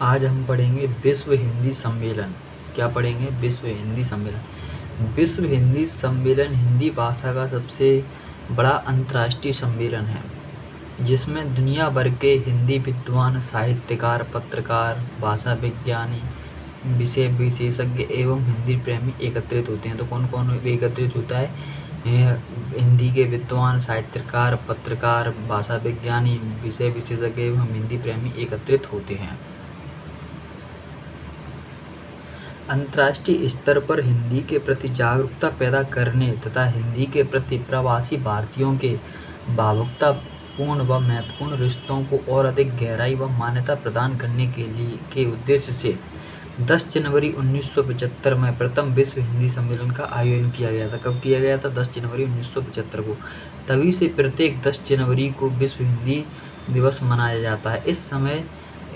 आज हम पढ़ेंगे विश्व हिंदी सम्मेलन। क्या पढ़ेंगे? विश्व हिंदी सम्मेलन। विश्व हिंदी सम्मेलन हिंदी भाषा का सबसे बड़ा अंतर्राष्ट्रीय सम्मेलन है, जिसमें दुनिया भर के हिंदी विद्वान, साहित्यकार, पत्रकार, भाषा विज्ञानी, विषय विशेषज्ञ एवं हिंदी प्रेमी एकत्रित होते हैं। तो कौन कौन एकत्रित होता है? हिंदी के विद्वान, साहित्यकार, पत्रकार, भाषा विज्ञानी, विषय विशेषज्ञ एवं हिंदी प्रेमी एकत्रित होते हैं। अंतर्राष्ट्रीय स्तर पर हिंदी के प्रति जागरूकता पैदा करने तथा हिंदी के प्रति प्रवासी भारतीयों के भावुकतापूर्ण व महत्वपूर्ण रिश्तों को और अधिक गहराई व मान्यता प्रदान करने के उद्देश्य से 10 जनवरी 1975 में प्रथम विश्व हिंदी सम्मेलन का आयोजन किया गया था। कब किया गया था? 10 जनवरी 1975 को। तभी से प्रत्येक 10 जनवरी को विश्व हिंदी दिवस मनाया जाता है। इस समय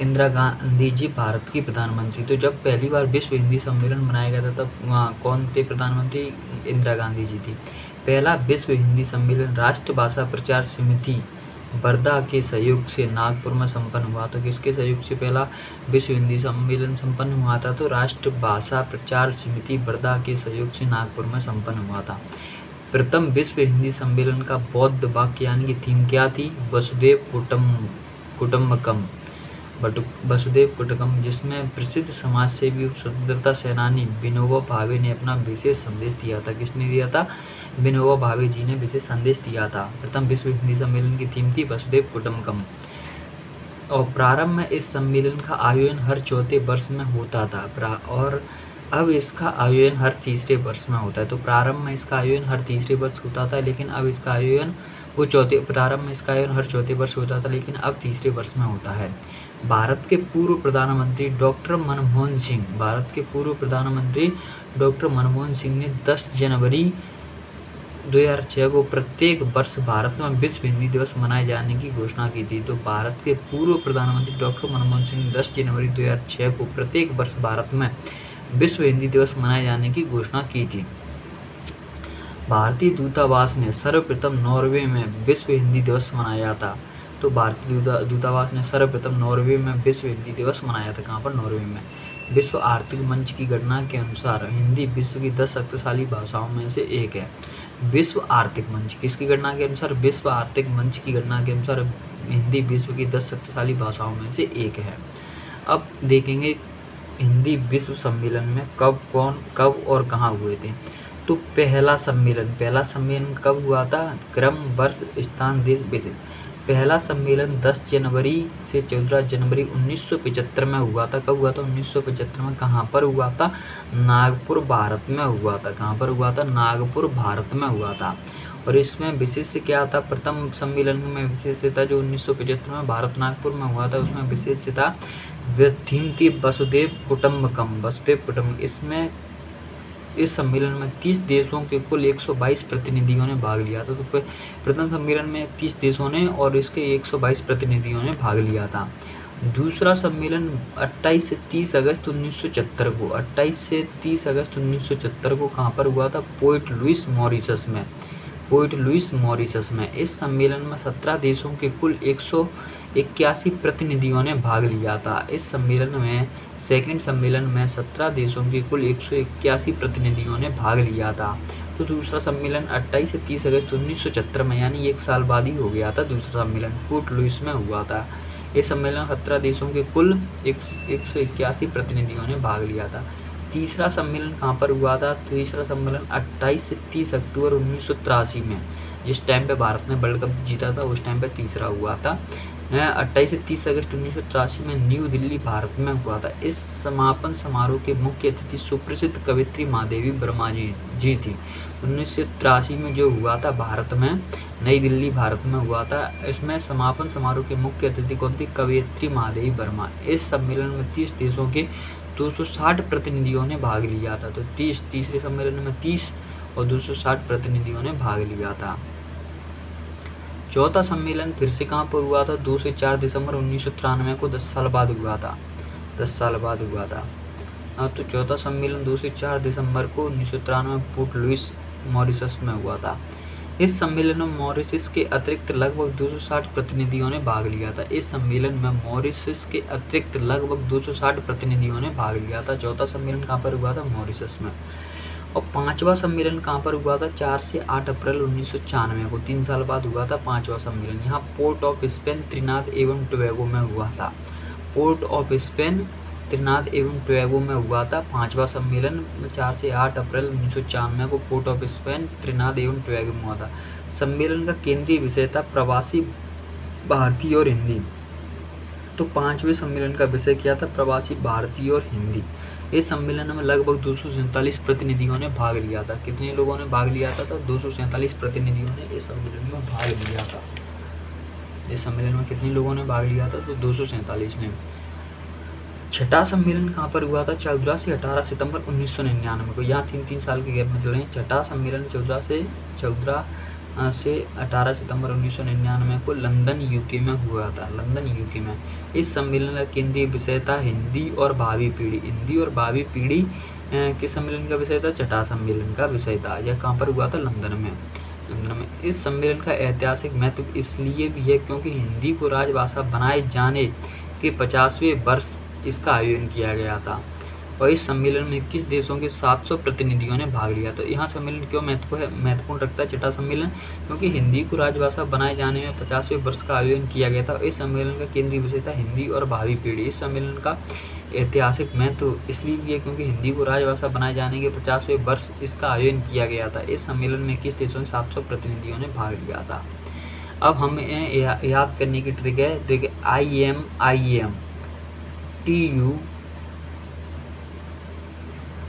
इंदिरा गांधी जी भारत की प्रधानमंत्री। तो जब पहली बार विश्व हिंदी सम्मेलन मनाया गया था तब कौन थे प्रधानमंत्री? इंदिरा गांधी जी थी। पहला विश्व हिंदी सम्मेलन राष्ट्र भाषा प्रचार समिति वर्धा के सहयोग से नागपुर में संपन्न हुआ। तो किसके सहयोग से पहला विश्व हिंदी सम्मेलन संपन्न हुआ था? तो राष्ट्र भाषा प्रचार समिति वर्धा के सहयोग से नागपुर में संपन्न हुआ था। प्रथम विश्व हिंदी सम्मेलन का बौद्ध वाक्य यानी कि थीम क्या थी? वसुदेव कुटुम्बकम, वसुदेव कुटुम्बकम, जिसमें प्रसिद्ध समाज सेवी स्वतंत्रता सेनानी विनोबा भावे ने अपना विशेष संदेश दिया था। किसने दिया था? विनोबा भावे जी ने विशेष संदेश दिया था। प्रथम विश्व हिंदी सम्मेलन की थीम थी वसुदेव कुटुम्बकम। और प्रारंभ में इस सम्मेलन का आयोजन हर चौथे वर्ष में होता था और अब इसका आयोजन हर तीसरे वर्ष में होता है। तो प्रारंभ में इसका आयोजन हर तीसरे वर्ष होता था, लेकिन अब इसका आयोजन प्रारंभ में इसका आयोजन हर चौथे वर्ष होता था, लेकिन अब तीसरे वर्ष में होता है। भारत के पूर्व प्रधानमंत्री डॉक्टर मनमोहन सिंह ने 10 जनवरी 2006 को प्रत्येक वर्ष भारत में विश्व हिंदी दिवस मनाए जाने की घोषणा की थी। तो भारत के पूर्व प्रधानमंत्री डॉक्टर मनमोहन सिंह ने 10 जनवरी 2006 को प्रत्येक वर्ष भारत में विश्व हिंदी दिवस मनाए जाने की घोषणा की थी। भारतीय दूतावास ने सर्वप्रथम नॉर्वे में विश्व हिंदी दिवस मनाया था। तो भारतीय दूतावास ने सर्वप्रथम नॉर्वे में विश्व हिंदी दिवस मनाया था। कहाँ पर? नॉर्वे में। विश्व आर्थिक मंच की गणना के अनुसार हिंदी विश्व की 10 शक्तिशाली भाषाओं में से एक है। विश्व आर्थिक मंच किसकी गणना के अनुसार? विश्व आर्थिक मंच की गणना के अनुसार हिंदी विश्व की 10 शक्तिशाली भाषाओं में से एक है। अब देखेंगे हिंदी विश्व सम्मेलन में कब और कहाँ हुए थे। तो पहला सम्मेलन कब हुआ था? क्रम, वर्ष, स्थान, देश, विषय। पहला सम्मेलन 10 जनवरी से 14 जनवरी 1975 में हुआ था। कब हुआ था? 1975 में। कहाँ पर हुआ था? नागपुर, भारत में हुआ था। कहाँ पर हुआ था? नागपुर, भारत में हुआ था। और इसमें विशेष क्या था? प्रथम सम्मेलन में विशेषता जो 1975 में भारत नागपुर में हुआ था, उसमें विशेषता थीम थी वसुदेव कुटुम्बकम। इसमें इस सम्मेलन में 30 देशों के कुल 122 प्रतिनिधियों ने भाग लिया था। तो प्रथम सम्मेलन में 30 देशों ने और इसके 122 प्रतिनिधियों ने भाग लिया था। दूसरा सम्मेलन 28 से 30 अगस्त 1974 को कहाँ पर हुआ था? पोर्ट लुइस, मॉरिशस में। इस सम्मेलन में 17 देशों के कुल 181 प्रतिनिधियों ने भाग लिया था। इस सम्मेलन में सेकंड सम्मेलन में 17 देशों के कुल 181 प्रतिनिधियों ने भाग लिया था। तो दूसरा सम्मेलन 28 से 30 अगस्त 1974 में, यानी एक साल बाद ही हो गया था। दूसरा सम्मेलन पोर्ट लुइस में हुआ था। इस सम्मेलन 17 देशों के कुल 181 प्रतिनिधियों ने भाग लिया था। तीसरा सम्मेलन कहाँ पर हुआ था? तीसरा सम्मेलन 28 से 30 अक्टूबर 1983 में, जिस टाइम पे भारत ने वर्ल्ड कप जीता था उस टाइम पे तीसरा हुआ था। 28 से 30 अगस्त 1983 में न्यू दिल्ली, भारत में हुआ था। इस समापन समारोह के मुख्य अतिथि सुप्रसिद्ध कवयित्री महादेवी वर्मा जी थी। 1983 में जो हुआ था भारत में, नई दिल्ली, भारत में हुआ था। इसमें समापन समारोह के मुख्य अतिथि कौन थी? कवयित्री महादेवी वर्मा। इस सम्मेलन में 30 देशों के 260 प्रतिनिधियों ने भाग लिया था। तो तीसरे सम्मेलन में 30 और 260 प्रतिनिधियों ने भाग लिया था। चौथा सम्मेलन फिर से कहाँ पर हुआ था? 2 से 4 दिसंबर 1993 को 10 साल बाद हुआ था। तो चौथा सम्मेलन 2 से 4 दिसंबर को 1993 पोर्ट लुइस, मॉरिशस में हुआ था। इस सम्मेलन में मॉरिशस के अतिरिक्त लगभग 260 प्रतिनिधियों ने भाग लिया था। इस सम्मेलन में मॉरिशस के अतिरिक्त लगभग 260 प्रतिनिधियों ने भाग लिया था। चौथा सम्मेलन कहाँ पर हुआ था? मॉरिशस में। और पांचवा सम्मेलन कहाँ पर हुआ था? 4 से 8 अप्रैल 1996 को, 3 साल बाद हुआ था पांचवा सम्मेलन। यहाँ पोर्ट ऑफ स्पेन, त्रिनाद एवं टोबैगो में हुआ था। पोर्ट ऑफ स्पेन, त्रिनाद एवं टोबैगो में हुआ था पांचवा सम्मेलन। 4 से 8 अप्रैल 1996 को पोर्ट ऑफ स्पेन, त्रिनाद एवं टोबैगो में हुआ था। सम्मेलन का केंद्रीय विषय था प्रवासी भारतीय और हिंदी। तो पांचवें सम्मेलन का विषय क्या था? प्रवासी भारतीय और हिंदी। इस सम्मेलन में लगभग 247 प्रतिनिधियों ने भाग लिया था। कितने लोगों ने भाग लिया था? तो 247 प्रतिनिधियों ने इस सम्मेलन में भाग लिया था। इस सम्मेलन में कितने लोगों ने भाग लिया था? तो 247 ने। छठा सम्मेलन कहाँ पर हुआ था? 14 से 18 सितंबर 1999 को। यहाँ 3-3 साल के गैप में चल रहे हैं। छठा सम्मेलन 14 से 18 सितंबर 1999 को लंदन यूके में हुआ था। लंदन यूके में। इस सम्मेलन का केंद्रीय विषय था हिंदी और भावी पीढ़ी। हिंदी और भावी पीढ़ी के सम्मेलन का विषय था, छठा सम्मेलन का विषय था। यह कहाँ पर हुआ था? लंदन में। लंदन में। इस सम्मेलन का ऐतिहासिक महत्व इसलिए भी है क्योंकि हिंदी को राजभाषा बनाए जाने के 50वें वर्ष इसका आयोजन किया गया था। और इस सम्मेलन में 21 देशों के 700 प्रतिनिधियों ने भाग लिया। तो यहाँ सम्मेलन क्यों महत्वपूर्ण रखता है छठा सम्मेलन? क्योंकि हिंदी को राजभाषा बनाए जाने में 50वें वर्ष का आयोजन किया गया था। इस सम्मेलन का केंद्रीय विषय था हिंदी और भावी पीढ़ी। इस सम्मेलन का ऐतिहासिक महत्व इसलिए भी है क्योंकि हिंदी को राजभाषा बनाए जाने के 50वें वर्ष इसका आयोजन किया गया था। इस सम्मेलन में 21 देशों के 700 प्रतिनिधियों ने भाग लिया था। अब हमें याद करने की ट्रिक है। देखिए IM TU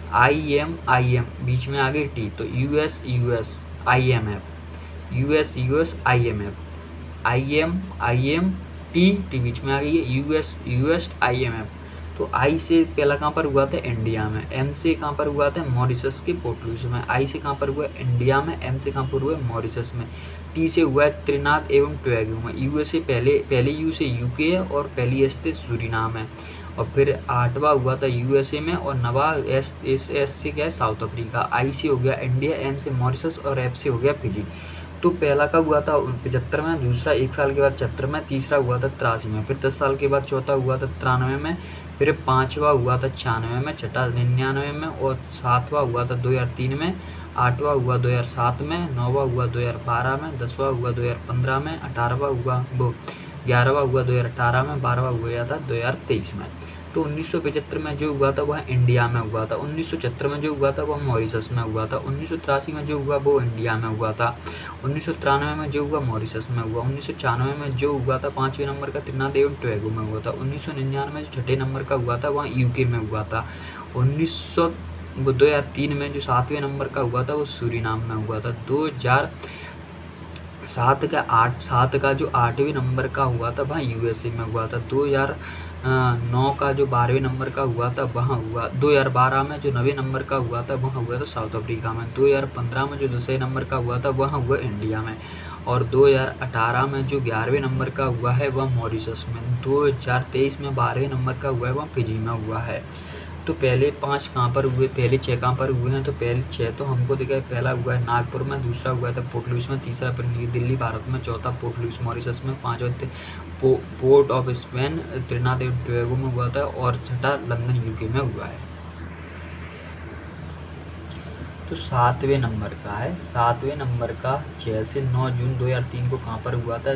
IM बीच में आ गई टी, तो US IMF, US IMF, टी बीच में आ गई है, US IMF। तो आई से पहला कहाँ पर हुआ था? इंडिया में। M से कहाँ पर हुआ था? मॉरिशस के पोर्ट लुइस में। आई से कहाँ पर हुआ? इंडिया में। M से कहाँ पर हुआ? मॉरिशस में। टी से हुआ है त्रिनाद एवं टोबैगो में। यू से पहले यू से यूके है और पहली एस से सूरीनाम है। और फिर 8वां हुआ था USA में और 9वां एस से क्या है? South Africa. आई से हो गया इंडिया, M से मॉरिशस और F से हो गया फिजी। तो पहला कब हुआ था? 75 में। दूसरा 1 साल के बाद 76 में। तीसरा हुआ था 83 में। फिर 10 साल के बाद चौथा हुआ था 93 में। फिर 5वां हुआ था 96 में। छठा 99 में। और 7वां हुआ था 2003 में। 8वां हुआ 2007 में। 9वां हुआ 2012 में। 10वां हुआ 2015 में। 11वां हुआ 2018 में। 12वां हुआ था 2023 में। तो 1975 में जो हुआ था वह इंडिया में हुआ था। 1976 में जो हुआ था वह मॉरिशस में हुआ था। 1983 में जो हुआ वो इंडिया में हुआ था। 1993 में जो हुआ मॉरिशस में हुआ। 1996 में जो हुआ था 5वें नंबर का त्रिनाद एवं टोबैगो में हुआ था। 1999 में जो 6ठे नंबर का हुआ था वहाँ यूके में हुआ था। 2003 में जो 7वें नंबर का हुआ था वो सूरीनाम में हुआ था। 2007 का जो 8वें नंबर का हुआ था वहाँ USA में हुआ था। 2009 का जो 12वें नंबर का हुआ था वहाँ हुआ। 2012 में जो 9वें नंबर का हुआ था वहाँ हुआ था साउथ अफ्रीका में। 2015 में जो 10वें नंबर का हुआ था वहाँ हुआ इंडिया में। और 2018 में जो 11वें नंबर का हुआ है वह मॉरिशस में। 2023 में 12वें नंबर का हुआ है वह फिजी में हुआ है। तो पहले 5 कहाँ पर हुए? पहले 6 कहाँ पर हुए हैं? तो पहले 6 तो हमको दिखा है। पहला हुआ है नागपुर में, दूसरा हुआ था पोर्ट लुइस में, तीसरा फिर न्यू दिल्ली भारत में, चौथा पोर्ट लुइस मॉरिशस में, 5वां पोर्ट ऑफ स्पेन त्रिनाद एवं टोबैगो में हुआ था और छठा लंदन यूके में हुआ है। तो 7वें नंबर का है। 7वें नंबर का 6 से 9 जून 2003 को कहाँ पर हुआ था?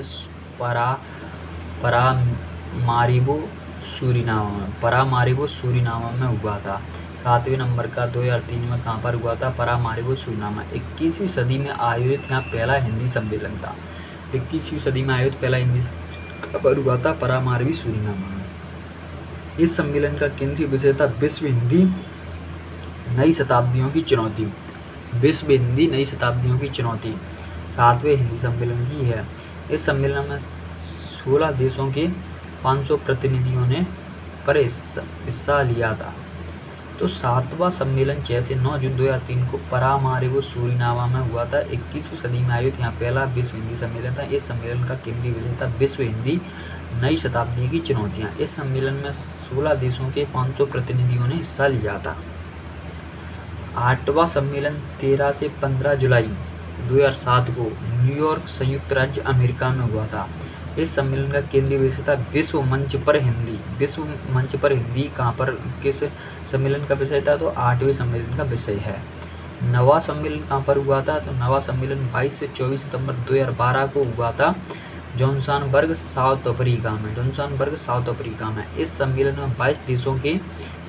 परामारिबो सूरीनाम में हुआ था। 7वें नंबर का 2003 में कहाँ पर हुआ था? परामारिबो सूरीनाम। 21वीं सदी में आयोजित यहाँ पहला हिंदी सम्मेलन था। 21वीं सदी में आयोजित पहला हिंदी पर हुआ था परामारिबो सूरीनाम में। इस सम्मेलन का केंद्रीय विषय था विश्व हिंदी नई शताब्दियों की चुनौती। विश्व हिंदी नई शताब्दियों की चुनौती 7वें हिंदी सम्मेलन की है। इस सम्मेलन में 16 देशों के 500 प्रतिनिधियों ने पर हिस्सा लिया था। तो 7वां सम्मेलन 6 से 9 जून 2003 को परामारिबो सूरीनाम में हुआ था। 21वीं सदी में आयोजित यहाँ पहला विश्व हिंदी सम्मेलन था। इस सम्मेलन का केंद्रीय विषय था विश्व हिंदी नई शताब्दी की चुनौतियाँ। इस सम्मेलन में 16 देशों के 500 प्रतिनिधियों ने हिस्सा लिया था। 8वां सम्मेलन 13 से 15 जुलाई 2007 को न्यूयॉर्क संयुक्त राज्य अमेरिका में हुआ था। इस सम्मेलन का केंद्रीय विषय था विश्व मंच पर हिंदी। विश्व मंच पर हिंदी कहाँ पर किस सम्मेलन का विषय था? तो 8वें सम्मेलन का विषय है। नवा सम्मेलन कहाँ पर हुआ था? तो नवा सम्मेलन 22 से 24 सितंबर 2012 को हुआ था जोहान्सबर्ग साउथ अफ्रीका में। जोहान्सबर्ग साउथ अफ्रीका में। इस सम्मेलन में 22 देशों के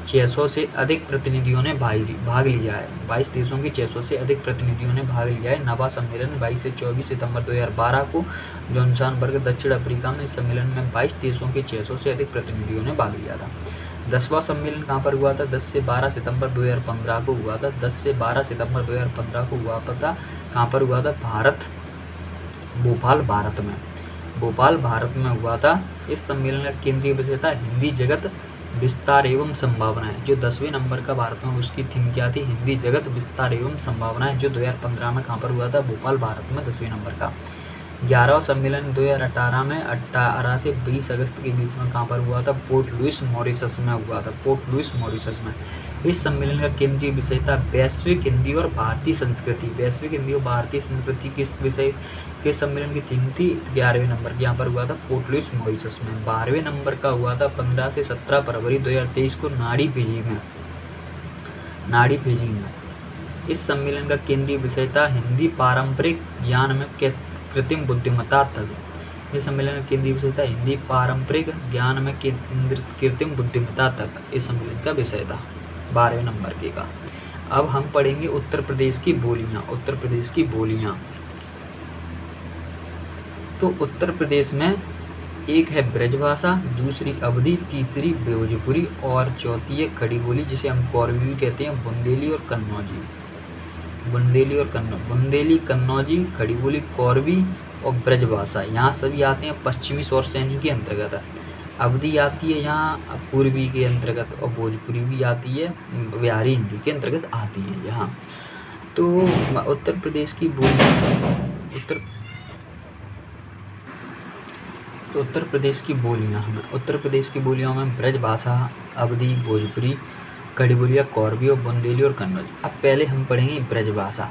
600 से अधिक प्रतिनिधियों ने भाग लिया है। 22 देशों के 600 से अधिक प्रतिनिधियों ने भाग लिया है। नवा सम्मेलन 22 से 24 सितंबर 2012 को जोहान्सबर्ग दक्षिण अफ्रीका में। इस सम्मेलन में 22 देशों के 600 से अधिक प्रतिनिधियों ने भाग लिया था। 10वां सम्मेलन कहाँ पर हुआ था? 10 से 12 सितंबर 2015 को हुआ था। 10 से 12 सितंबर 2015 को हुआ था। कहाँ पर हुआ था? भोपाल, भारत में। भोपाल, भारत में हुआ था। इस सम्मेलन का केंद्रीय विषय था हिंदी जगत विस्तार एवं संभावनाएं। जो 10वें नंबर का भारत में उसकी थीम क्या थी? हिंदी जगत विस्तार एवं संभावनाएं, जो 2015 में कहाँ पर हुआ था? भोपाल, भारत में 10वें नंबर का। 11वां सम्मेलन 2018 में 18 से 20 अगस्त के बीच में कहाँ पर हुआ था? पोर्ट लुइस, मॉरिशस में हुआ था। पोर्ट लुइस, मॉरिशस में। इस सम्मेलन का केंद्रीय विषय था वैश्विक हिंदी और भारतीय संस्कृति। वैश्विक हिंदी और भारतीय संस्कृति किस विषय के सम्मेलन की थीम थी? 11वें नंबर की। यहाँ पर हुआ था पोर्ट लुइस, मॉरिशस में। 12वें नंबर का हुआ था 15 से 17 फरवरी 2023 को नाड़ी फिजी में। इस सम्मेलन का केंद्रीय विषय था हिंदी पारंपरिक ज्ञान में कृत्रिम बुद्धिमत्ता तक। इस सम्मेलन का केंद्रीय विषय था हिंदी पारंपरिक ज्ञान में कृत्रिम बुद्धिमत्ता तक। इस सम्मेलन का विषय था 12वें नंबर के का। अब हम पढ़ेंगे उत्तर प्रदेश की बोलियां। उत्तर प्रदेश की बोलियां। तो उत्तर प्रदेश में एक है ब्रजभाषा, दूसरी अवधी, तीसरी भोजपुरी और चौथी है खड़ी बोली, जिसे हम कोरवी भी कहते हैं, बुंदेली और कन्नौजी। बुंदेली, कन्नौजी, खड़ी बोली, कोरवी और ब्रजभाषा यहाँ सभी आते हैं पश्चिमी स्वर्ण श्रेणी के अंतर्गत। अवधी आती है यहाँ पूर्वी के अंतर्गत और भोजपुरी भी आती है बिहारी हिंदी के अंतर्गत आती है यहाँ। तो उत्तर प्रदेश की बोली उत्तर प्रदेश की बोलियों में ब्रजभाषा, अवधी, भोजपुरी, खड़ी बोली, कोरवी और बुंदेली और कन्नौज। अब पहले हम पढ़ेंगे ब्रजभाषा।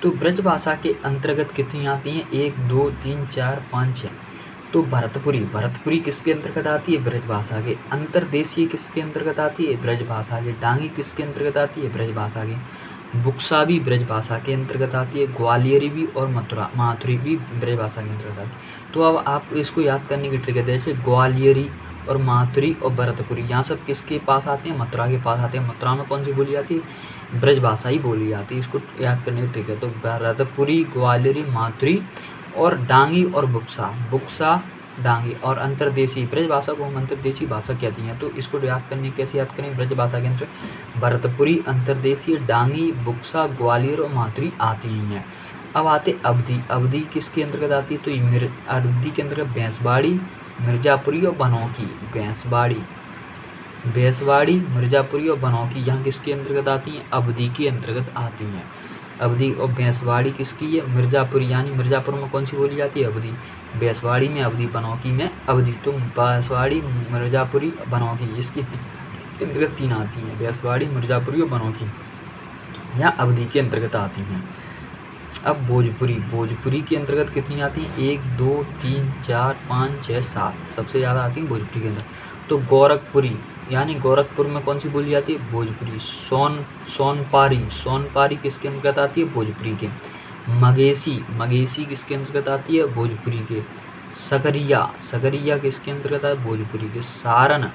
तो ब्रजभाषा के अंतर्गत कितनी आती हैं? 1, 2, 3, 4, 5, 6। तो भरतपुरी किसके अंतर्गत आती है? ब्रजभाषा के। अंतर्देशीय किसके अंतर्गत आती है? ब्रजभाषा के। डांगी किसके अंतर्गत आती है? ब्रजभाषा के। बुक्सा भी ब्रजभाषा के अंतर्गत आती है। ग्वालियरी भी और माथुरी भी ब्रजभाषा के अंतर्गत आती है। तो अब आप इसको याद करने की ट्रिक है, जैसे ग्वालियरी और माथुरी और भरतपुरी यहाँ सब किसके पास आते हैं? मथुरा के पास आते हैं। मथुरा में कौन सी बोली आती है? ब्रजभाषा ही बोली जाती है। इसको याद करने की ट्रिक है। तो भरतपुरी, ग्वालियरी, माथुरी और डांगी और बुक्सा, डांगी और अंतर्देशीय। ब्रजभाषा को हम अंतर्देशीय भाषा कहती हैं। तो इसको कैसे याद करें? ब्रजभाषा के अंतर भरतपुरी, अंतर्देशीय, डांगी, बुक्सा, ग्वालियर और माथुरी आती हैं। अब आते अवधी किसके अंतर्गत आती है? तो अवधी के अंतर्गत भैंसवाड़ी, मिर्जापुरी और बनौकी। भैंसवाड़ी, मिर्जापुरी और बनौकी यहाँ किसके अंतर्गत आती हैं? अवधी के अंतर्गत आती हैं। अवधी और भैंसवाड़ी किसकी है? मिर्जापुरी, यानी मिर्जापुर में कौन सी बोली जाती है? अवधी। भैंसवाड़ी में अवधी, बनौकी में अवधी। तो भैंसवाड़ी, मिर्जापुरी, बनौकी इसकी अंतर्गत 3 आती हैं। भैंसवाड़ी, मिर्जापुरी और बनौकी यहाँ अवधी के अंतर्गत आती हैं। अब भोजपुरी के अंतर्गत कितनी आती हैं? 1, 2, 3, 4, 5, 6, 7 सबसे ज़्यादा आती हैं भोजपुरी के अंदर। तो गोरखपुरी, यानी गोरखपुर में कौन सी बोली जाती है? भोजपुरी। सोनपारी किसके अंतर्गत आती है? भोजपुरी के। मगेसी किसके अंतर्गत आती है? भोजपुरी के। सकरिया किसके अंतर्गत आती है? भोजपुरी के। सारन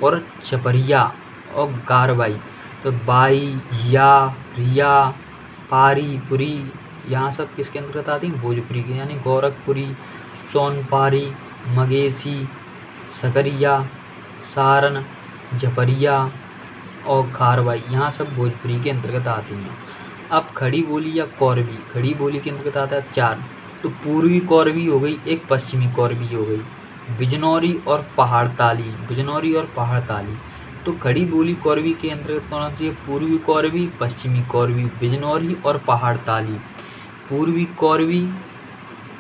और छपरिया और कारवाई। तो बाई, या, रिया, पारी, पुरी यहाँ सब किसके अंतर्गत आती हैं? भोजपुरी के। यानी गोरखपुरी, सोनपारी, मगेसी, सकरिया, सारन, झपरिया और खारवाई यहाँ सब भोजपुरी के अंतर्गत आती हैं। अब खड़ी बोली या कोरवी, खड़ी बोली के अंतर्गत आता है 4। तो पूर्वी कोरवी हो गई, एक पश्चिमी कोरवी हो गई, बिजनौरी और पहाड़ताली। तो खड़ी बोली कोरवी के अंतर्गत कौन आती है? पूर्वी कोरवी, पश्चिमी कोरवी, बिजनौरी और पहाड़ताली। पूर्वी कोरवी,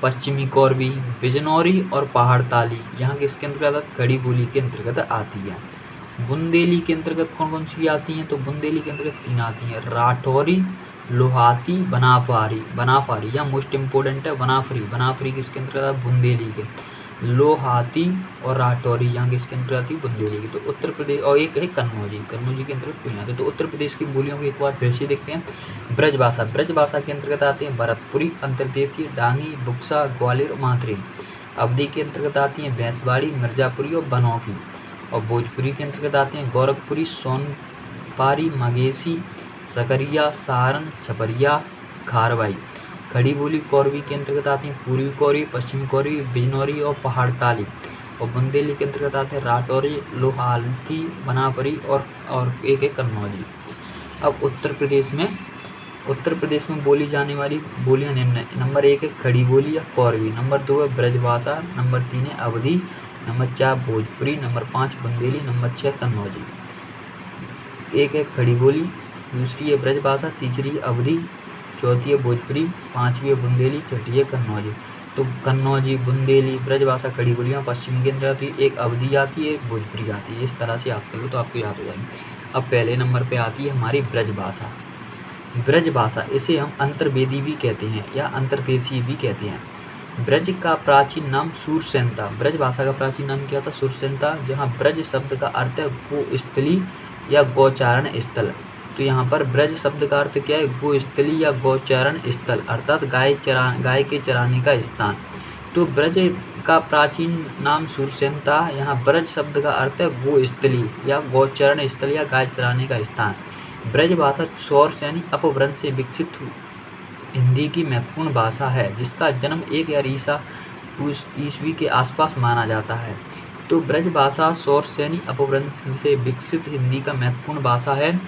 पश्चिमी कोरवी, बिजनौरी और पहाड़ताली यहाँ किसके अंतर्गत? खड़ी बोली के अंतर्गत आती है। बुंदेली के अंतर्गत कौन कौन सी आती हैं? तो बुंदेली के अंतर्गत 3 आती हैं, राठौरी, लोहाती बनाफारी या मोस्ट इम्पोर्टेंट है बनाफरी किसके अंतर्गत आता है? बुंदेली के। लोहाती और राठौरी यहाँ किसके अंतर्गत आती है? बुंदेली की। तो उत्तर प्रदेश, और एक है कन्नौजी के अंतर्गत क्यों आते हैं? तो उत्तर प्रदेश की बोलियों को एक बार फिर से देखते हैं। ब्रजभाषा के अंतर्गत आते हैं भरतपुरी, अंतर्देशीय, डांगी, बुक्सा, ग्वालियर, माथुरी। अवधी के अंतर्गत आती हैं भैंसवाड़ी, मिर्जापुरी और बनौकी। और भोजपुरी के अंतर्गत आते हैं गोरखपुरी, सोनपारी, मगेसी, सकरिया, सारण, छपरिया, खारवाई। खड़ी बोली कौरवी के अंतर्गत आती हैं पूर्वी कौरवी, पश्चिमी कौरवी, बिजनौरी और पहाड़ताली। और बुंदेली के अंतर्गत आते हैं राठौरी, लोहाती, बनाफरी और एक है कन्नौजी। अब उत्तर प्रदेश में बोली जाने वाली बोलियां निम्न है। नंबर 1 है खड़ी बोली या कौरवी, नंबर 2 है ब्रजभाषा, नंबर 3 है Awadhi, number 4 Bhojpuri, number 5 Bundeli, number 6 Kannauji. एक है खड़ी बोली, दूसरी है ब्रजभाषा, तीसरी है अवधी, चौथी है भोजपुरी, पांचवी है बुंदेली, छठी है कन्नौजी। तो कन्नौजी, बुंदेली, ब्रजभाषा, खड़ी बोलियाँ पश्चिम के अंदर आती है, एक अवधी आती है, एक भोजपुरी आती है। इस तरह से याद कर लो तो आपको याद हो जाएगी। अब पहले नंबर पे आती है हमारी ब्रजभाषा। ब्रजभाषा, इसे हम अंतर्वेदी भी कहते हैं या अंतर्देशीय भी कहते हैं। ब्रज का प्राचीन नाम सूरसेन था। ब्रजभाषा का प्राचीन नाम क्या था? सूरसेन था। जहाँ ब्रज शब्द का अर्थ है गोस्थली या गौचारण स्थल। तो यहाँ पर ब्रज शब्द का अर्थ क्या है? गोस्थली या गौचारण स्थल, अर्थात गाय के चराने का स्थान। तो ब्रज का प्राचीन नाम सूरसेन था। यहाँ ब्रज शब्द का अर्थ है गोस्थली या गौचरण स्थल या गाय चराने का स्थान। ब्रजभाषा सौरसेनी अपभ्रंश से विकसित हिंदी की महत्वपूर्ण भाषा है, जिसका जन्म 1000 ईस्वी के आसपास माना जाता है। तो ब्रजभाषा सौरसेनी अपभ्रंश से विकसित हिंदी का महत्वपूर्ण भाषा है,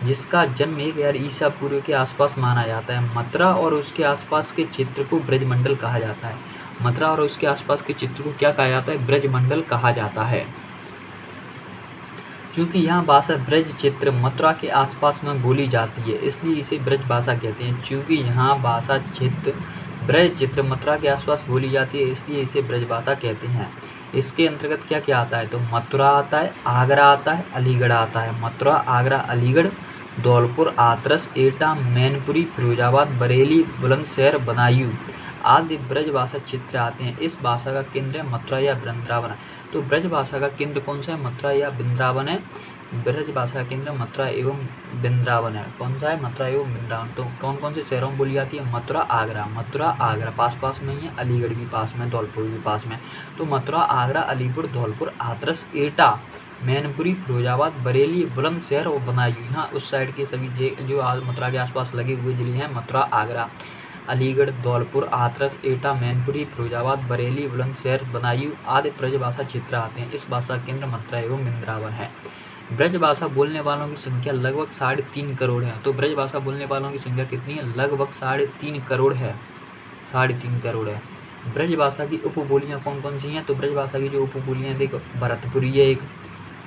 जिसका जन्म 1000 ईसा पूर्व के आसपास माना जाता है। मथुरा और उसके आसपास के क्षेत्र को ब्रजमंडल कहा जाता है। मथुरा और उसके आसपास के क्षेत्र को क्या कहा जाता है? ब्रजमंडल कहा जाता है। क्योंकि यहाँ भाषा ब्रज क्षेत्र मथुरा के आसपास में बोली जाती है, इसलिए इसे ब्रज भाषा कहते हैं। क्योंकि यहाँ भाषा क्षेत्र ब्रज क्षेत्र मथुरा के आसपास बोली जाती है, इसलिए इसे ब्रज भाषा कहते हैं। इसके अंतर्गत क्या क्या आता है? तो मथुरा आता है, आगरा आता है, अलीगढ़ आता है। मथुरा, आगरा, अलीगढ़, धौलपुर, हाथरस, एटा, मैनपुरी, फिरोजाबाद, बरेली, बुलंदशहर, बदायूं आदि ब्रज भाषा क्षेत्र आते हैं। इस भाषा का केंद्र है मथुरा या वृंदावन है। तो ब्रज भाषा का केंद्र कौन सा है? मथुरा या वृंदावन है। ब्रज भाषा का केंद्र मथुरा एवं वृंदावन है। कौन सा है? मथुरा एवं वृंदावन। तो कौन कौन से शहरों में बोली जाती है? मथुरा, आगरा पास में ही है, अलीगढ़ भी पास में, धौलपुर भी पास में। तो मथुरा, आगरा, अलीपुर, धौलपुर, हाथरस, एटा, मैनपुरी, फिरोजाबाद, बरेली, बुलंदशहर और बदायूं। यहाँ उस साइड के सभी जो मथुरा के आसपास लगे हुए जिले हैं, मथुरा, आगरा, अलीगढ़, धौलपुर, हाथरस, एटा, मैनपुरी, फिरोजाबाद, बरेली, बुलंदशहर, बदायूं आदि ब्रजभाषा क्षेत्र आते हैं। इस भाषा केंद्र मथुरा एवं वृंदावन है। ब्रजभाषा बोलने वालों की संख्या लगभग 3.5 करोड़ है। तो ब्रजभाषा बोलने वालों की संख्या कितनी है? लगभग 3.5 करोड़ है। 3.5 करोड़ है। ब्रजभाषा की उपबोलियाँ कौन कौन सी हैं? तो ब्रजभाषा की जो उपबोलियाँ देखो, भरतपुरी है, एक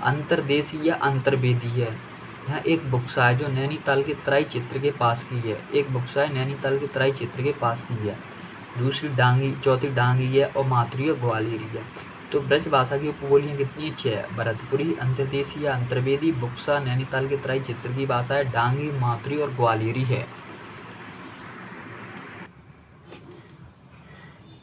अंतर्देशीय या अंतर्वेदी है। यहाँ एक बुक्सा है जो नैनीताल के तराई क्षेत्र के पास की है। एक बुक्सा है नैनीताल के तराई क्षेत्र के पास की है। दूसरी डांगी, चौथी डांगी है और माथुरी और ग्वालियरी है। तो ब्रज भाषा की उपबोलियाँ कितनी? 6 है। भरतपुरी, अंतर्देशीय या अंतर्वेदी, बुक्सा नैनीताल के तराई क्षेत्र की भाषा है, डांगी, माथुरी और ग्वालियरी है।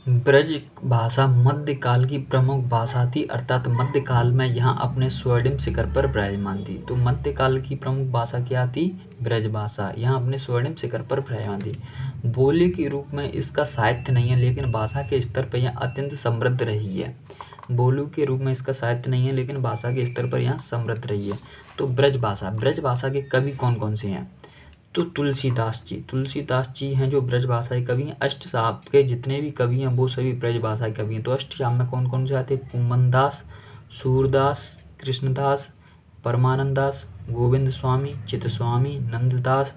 ब्रज भाषा मध्यकाल की प्रमुख भाषा थी, अर्थात मध्यकाल में यहाँ अपने स्वर्णिम शिखर पर विराजमान थी। तो मध्यकाल की प्रमुख भाषा क्या थी? ब्रज भाषा, यहाँ अपने स्वर्णिम शिखर पर विराजमान थी। बोली के रूप में इसका साहित्य नहीं है, लेकिन भाषा के स्तर पर यह अत्यंत समृद्ध रही है। बोलू के रूप में इसका साहित्य नहीं है, लेकिन भाषा के स्तर पर यहाँ समृद्ध रही है। तो ब्रज भाषा के कवि कौन कौन से हैं? तो तुलसीदास जी हैं जो ब्रज भाषा के कवि हैं। अष्टचाप के जितने भी कवि हैं वो सभी ब्रज भाषा के कवि हैं। तो अष्टचाप में कौन कौन से आते हैं? कुम्भनदास, सूरदास, कृष्णदास, परमानंद दास, गोविंद स्वामी, चित्तस्वामी, नंददास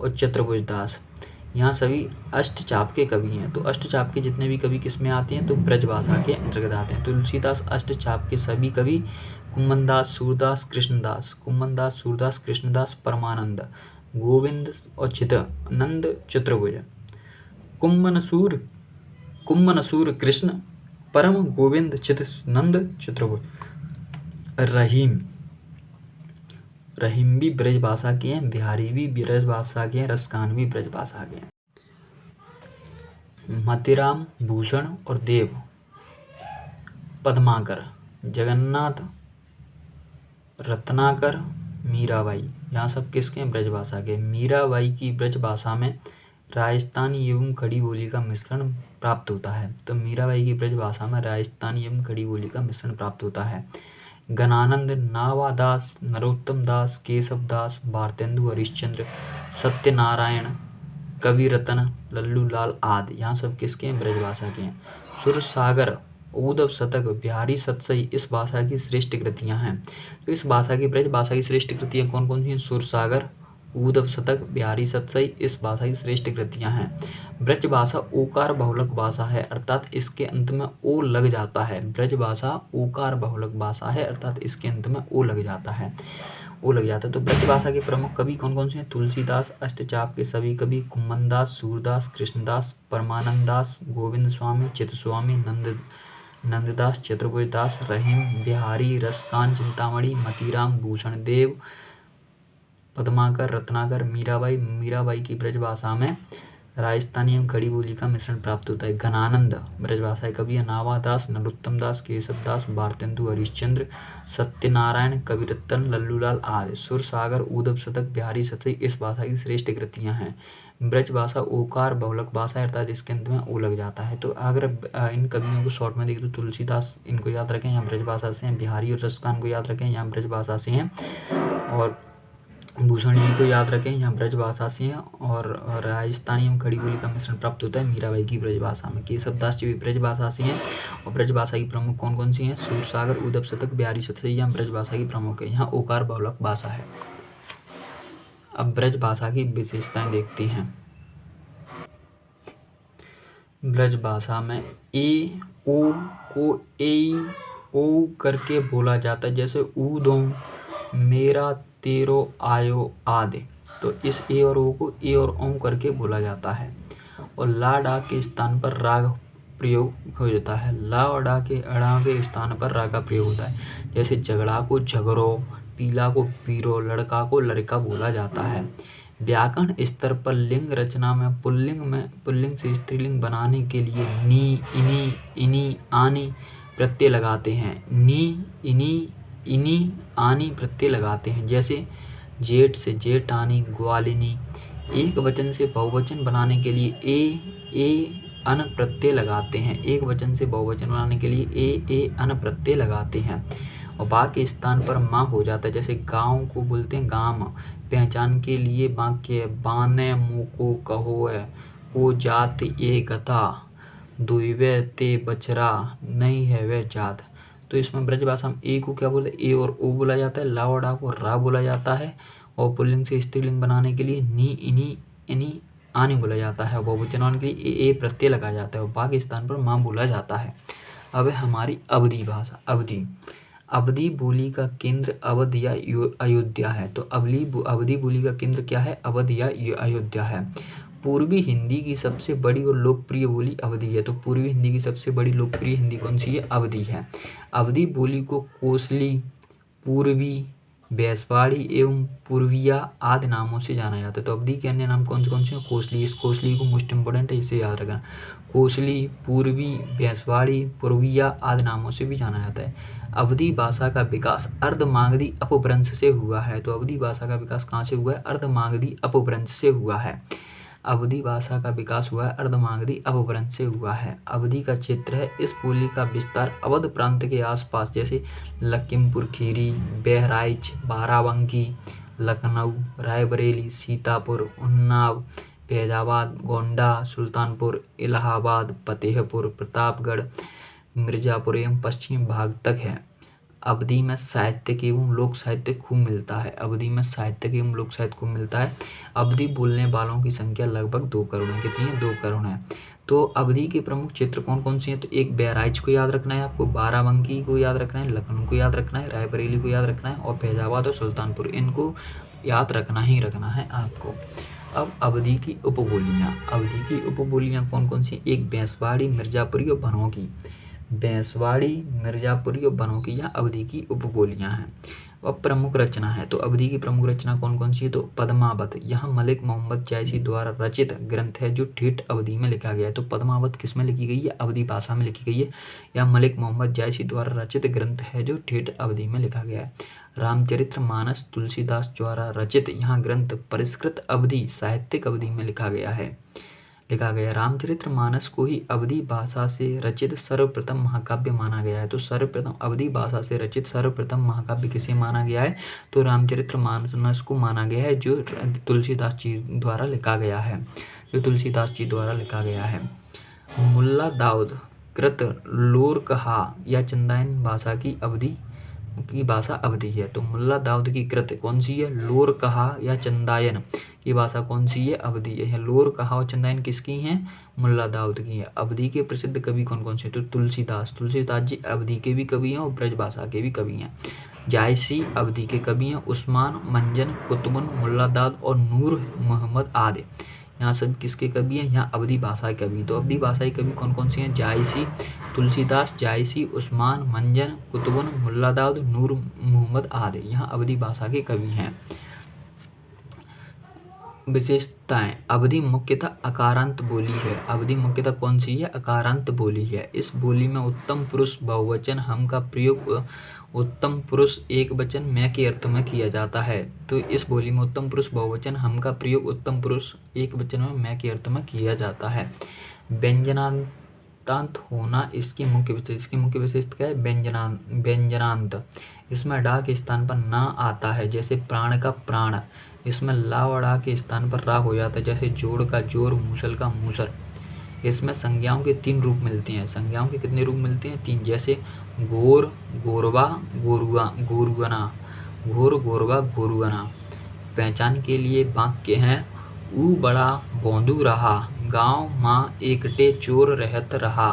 और चतुर्भुजदास। यहाँ सभी अष्टचाप के कवि हैं। तो अष्टचाप के जितने भी कवि किस में आते हैं? तो ब्रज भाषा के अंतर्गत आते हैं। तुलसीदास अष्टचाप के सभी कवि, कुम्भनदास, सूरदास, कृष्णदास, परमानंद, गोविंद और नंद, चतुर्भुज। कुम्भनसूर कृष्ण, परम, गोविंद, चित, नंद, चतुर्भुज। रहीम, रहीम भी ब्रज भाषा के हैं, बिहारी भी ब्रज भाषा के हैं, रसकान भी ब्रज भाषा के हैं। मतीराम, भूषण और देव, पद्माकर, जगन्नाथ, रत्नाकर, मीराबाई, यहाँ सब किसके हैं? ब्रज भाषा के। मीराबाई की ब्रज भाषा में राजस्थानी एवं खड़ी बोली का मिश्रण प्राप्त होता है। तो मीराबाई की ब्रज भाषा में राजस्थानी एवं खड़ी बोली का मिश्रण प्राप्त होता है। गणानंद, नावादास, नरोत्तम दास, केशव दास, भारतेंदु हरिश्चंद्र, सत्यनारायण, कवि रतन, लल्लू लाल आदि, यहाँ सब किसके हैं? ब्रज भाषा के हैं। सुरसागर, उद्धव शतक, बिहारी सतसई इस भाषा की श्रेष्ठ कृतियां हैं। तो इस भाषा की ब्रज भाषा की श्रेष्ठ कृतियां कौन कौन सी हैं? सुरसागर, उद्धव शतक, बिहारी सतसई इस भाषा की श्रेष्ठ कृतियां हैं। ब्रज भाषा ओकार बहुलक भाषा है, अर्थात इसके अंत में ओ लग जाता है। ब्रज भाषा ओकार बहुलक भाषा है, अर्थात इसके अंत में ओ लग जाता है। तो ब्रज भाषा के प्रमुख कवि कौन कौन से हैं? तुलसीदास, अष्टचाप के सभी कवि, कुम्मनदास, सूरदास, कृष्णदास, परमानंद दास, गोविंद स्वामी, चित्तस्वामी, नंददास, चतुर्भुज दास, रहीम, बिहारी, रसकान, चिंतामणि, मतीराम, भूषण देव, पद्माकर, रत्नाकर, मीराबाई की ब्रज भाषा में राजस्थानी एवं खड़ी बोली का मिश्रण प्राप्त होता है। घनानंद ब्रज भाषा के कवि, नावादास, नरोत्तम दास, केशव दास, भारतेंदु हरिश्चंद्र, सत्यनारायण, कविरत्न, लल्लूलाल आदि। सुरसागर, उद्धव शतक, बिहारी सतई इस भाषा की श्रेष्ठ कृतियां हैं। ब्रज भाषा ओकार बहुलक भाषा है, अर्थात इसके अंत में ओ लग जाता है। तो अगर इन कवियों को शॉर्ट में देखें तो तुलसीदास इनको याद रखें, यहाँ ब्रज भाषा से हैं। बिहारी और रसकान को याद रखें, यहाँ ब्रज भाषा से हैं। और भूषण जी को याद रखें, यहाँ ब्रज भाषा से हैं। और राजस्थानी एवं खड़ी बोली का मिश्रण प्राप्त होता है मीराबाई की ब्रज भाषा में। केशव दास जी भी ब्रज भाषा से हैं। और ब्रज भाषा की प्रमुख कौन कौन सी हैं? सूरसागर, उद्धव शतक, बिहारी सतसई यहाँ ब्रज भाषा की प्रमुख है। यहाँ ओकार बहुलक भाषा है। अब ब्रज भाषा की विशेषताएं देखते हैं। ब्रज भाषा में ए ओ को ए ओ करके बोला जाता है, जैसे ऊ दो, मेरा, तेरो, आयो आदि। तो इस ए और ओ को ए और ओ करके बोला जाता है। और ला डा के स्थान पर राग प्रयोग हो जाता है। ला और डा के अड़ा के स्थान पर राग का प्रयोग होता है। जैसे झगड़ा को झगड़ो, पीला को पीरो, लड़का को लड़का बोला जाता है। व्याकरण स्तर पर लिंग रचना में पुल्लिंग से स्त्रीलिंग बनाने के लिए नी, इनी, इनी, आनी प्रत्यय लगाते हैं। नी, इनी, आनी प्रत्यय लगाते हैं। जैसे जेठ से जेठानी, ग्वालिनी। एक वचन से बहुवचन बनाने के लिए ए अन प्रत्यय लगाते हैं। एक वचन से बहुवचन बनाने के लिए ए अन प्रत्यय लगाते हैं। और बा के स्थान पर माँ हो जाता है। जैसे गाँव को बोलते हैं गाम। पहचान के लिए वाक्य बाने मुँह को कहो है, वो जात ये गधा, दुइवे ते बचरा, नहीं है वह जात। तो इसमें ब्रज भाषा में ए को क्या बोलते हैं? ए और ओ बोला जाता है। ला और डा को रा बोला जाता है। और पुल्लिंग से स्त्रीलिंग बनाने के लिए नी, इनी, आनी बोला जाता है। बहुवचन बनाने के लिए ए प्रत्यय लगाया जाता है। और बा के स्थान पर माँ बोला जाता है। अब है हमारी अवधी भाषा। अवधी बोली का केंद्र अवध या अयोध्या है। तो अवधी बोली का केंद्र क्या है? अवध या अयोध्या है। पूर्वी हिंदी की सबसे बड़ी और लोकप्रिय बोली अवधी है। तो पूर्वी हिंदी की सबसे बड़ी लोकप्रिय हिंदी कौन सी है? अवधी है। अवधी बोली को कोसली, पूर्वी, बैसवाड़ी एवं पूर्विया आदि नामों से जाना जाता है। तो अवधी के अन्य नाम कौन से हैं? कोसली। इस कोसली को मोस्ट इंपोर्टेंट है, इसे याद रखना। कोसली, पूर्वी, बैसवाड़ी, पूर्विया आदि नामों से भी जाना जाता है। अवधी भाषा का विकास अर्धमागधी अपभ्रंश से हुआ है। तो अवधी भाषा का विकास कहाँ से हुआ है? अर्धमागधी अपभ्रंश से हुआ है। अवधी भाषा का विकास हुआ है अर्धमागधी अपभ्रंश से हुआ है। अवधी का क्षेत्र है। इस बोली का विस्तार अवध प्रांत के आसपास जैसे लखीमपुर खीरी, बहराइच, बाराबंकी, लखनऊ, रायबरेली, सीतापुर, उन्नाव, फैजाबाद, गोंडा, सुल्तानपुर, इलाहाबाद, फतेहपुर, प्रतापगढ़, मिर्जापुर एवं पश्चिम भाग तक है। अवधी में साहित्यिक एवं लोक साहित्य खूब मिलता है। अवधी में साहित्यिक एवं लोक साहित्य खूब मिलता है। अवधी बोलने वालों की संख्या लगभग 2 करोड़ है। कितनी है? 2 करोड़ है। तो अवधी के प्रमुख क्षेत्र कौन कौन से हैं? तो एक बहराइच को याद रखना है आपको, बाराबंकी को याद रखना है, लखनऊ को याद रखना है, रायबरेली को याद रखना है और फैजाबाद और सुल्तानपुर, इनको याद रखना ही रखना है आपको। अब अवधी की उपबोलियाँ कौन कौन सी? एक बैसवाड़ी, मिर्जापुरी और भनोगी। बेंसवाड़ी, मिर्जापुरी और बनोटी यहाँ अवधी की उपबोलियाँ हैं। अब प्रमुख रचना है, तो अवधी की प्रमुख रचना कौन कौन सी है, तो पद्मावत यह मलिक मोहम्मद जायसी द्वारा रचित ग्रंथ है जो ठेठ अवधी में लिखा गया है। तो पद्मावत किस में लिखी गई है, अवधी भाषा में लिखी गई है। यह मलिक मोहम्मद जायसी द्वारा रचित ग्रंथ है जो ठेठ अवधी में लिखा गया है। रामचरितमानस तुलसीदास द्वारा रचित यह ग्रंथ परिष्कृत अवधी साहित्यिक अवधि में लिखा गया। रामचरितमानस को ही अवधी भाषा से रचित सर्वप्रथम महाकाव्य माना गया है। तो सर्वप्रथम अवधी भाषा से रचित सर्वप्रथम महाकाव्य किसे माना गया है, तो रामचरितमानस को माना गया है, जो तुलसीदास जी द्वारा लिखा गया है। मुल्ला दाऊद कृत लोरकहा या चंदायन भाषा की भाषा अवधी है। तो मुल्ला दाऊद की कृत कौन सी है, लोरकहा या चंदायन की भाषा कौन सी है, अवधी है। लोरकहा और चंदायन किसकी हैं, मुल्ला दाऊद की है। अवधी के प्रसिद्ध कवि कौन कौन से, तो तुलसीदास जी अवधी के भी कवि हैं और ब्रज भाषा के भी कवि हैं। जायसी अवधी के कवि हैं। उस्मान, मंजन, कुतुबन, मुल्ला दाऊद और नूर मोहम्मद आदि यहाँ सब किसके कवि हैं, यहाँ अवधी भाषा के कवि। तो अवधी भाषा के कवि कौन कौन से हैं, जायसी, तुलसीदास, जायसी, उस्मान, मंजन, कुतुबन, मुल्ला दाऊद, नूर मोहम्मद आदि यहाँ अवधी भाषा के कवि हैं। विशेषताएं, अवधी मुख्यतः अकारांत बोली है। अवधी मुख्यतः कौन सी है, अकारांत बोली है। इस बोली में उत्तम पुरुष बहुवचन हम का प्रयोग उत्तम पुरुष एक वचन मैं के अर्थ में किया जाता है। तो इस बोली में उत्तम पुरुष बहुवचन हम का प्रयोग उत्तम पुरुष एक वचन में मैं के अर्थ में किया जाता है। व्यंजनांत होना इसकी मुख्य विशेषता क्या है, व्यंजनांत। इसमें डा के स्थान पर ना आता है, जैसे प्राण का प्राण। इसमें ला और डा के स्थान पर रा हो जाता है, जैसे जोड़ का जोर, मूसल का मूसर। इसमें संज्ञाओं के 3 रूप मिलते हैं। संज्ञाओं के कितने रूप मिलते हैं, 3। जैसे घोर, गोरवा, गोरुगना, घोर, गोरवा, गोरुगना। पहचान के लिए वाक्य हैं, ऊ बड़ा बोंदू रहा, गाँव माँ एकटे चोर रहत रहा।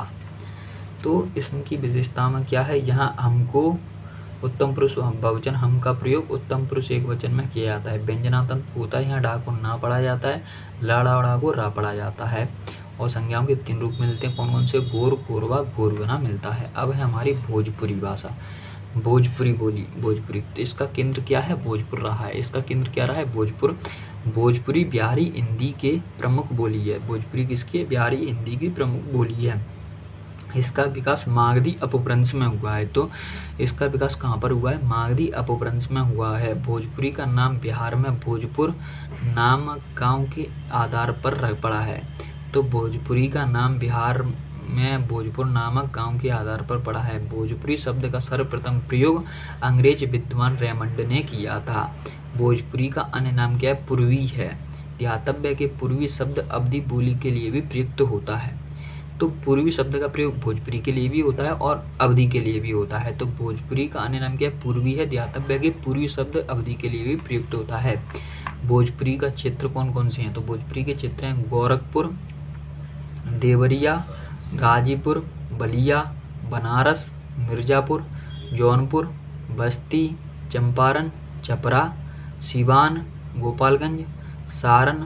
तो इसकी विशेषता में क्या है, यहाँ हमको उत्तम पुरुष बहुवचन हम का प्रयोग उत्तम पुरुष एक वचन में किया जाता है। व्यंजनांत होता है, यहाँ डा को ना पढ़ा जाता है, लाड़ा और डा को रा पढ़ा जाता है। और संज्ञाओं के 3 रूप मिलते हैं, कौन कौन से, गोर, गोरवा, गोरगना मिलता है। अब है हमारी भोजपुरी भाषा, भोजपुरी बोली, भोजपुरी। तो इसका केंद्र क्या है, भोजपुर रहा है। इसका केंद्र क्या रहा है, भोजपुर। भोजपुरी बिहारी हिंदी के प्रमुख बोली है। भोजपुरी किसकी है, बिहारी हिंदी की प्रमुख बोली है। इसका विकास मागधी अपभ्रंश में हुआ है। तो इसका विकास कहाँ पर हुआ है, मागधी अपभ्रंश में हुआ है। भोजपुरी का नाम बिहार में भोजपुर नामक गाँव के आधार पर पड़ा है। तो भोजपुरी का नाम बिहार में भोजपुर नामक गांव के आधार पर पड़ा है। भोजपुरी शब्द का सर्वप्रथम प्रयोग अंग्रेज विद्वान रेमंड ने किया था। भोजपुरी का अन्य नाम क्या है, पूर्वी है। ध्यातव्य के पूर्वी शब्द अवधी बोली के लिए भी प्रयुक्त होता है। तो पूर्वी शब्द का प्रयोग भोजपुरी के लिए भी होता है और अवधी के लिए भी होता है। तो भोजपुरी का अन्य नाम क्या है, पूर्वी है। ध्यातव्य के पूर्वी शब्द अवधी के लिए भी प्रयुक्त होता है। भोजपुरी का क्षेत्र कौन कौन से हैं, तो भोजपुरी के क्षेत्र हैं गोरखपुर, देवरिया, गाजीपुर, बलिया, बनारस, मिर्ज़ापुर, जौनपुर, बस्ती, चंपारण, छपरा, सिवान, गोपालगंज, सारण,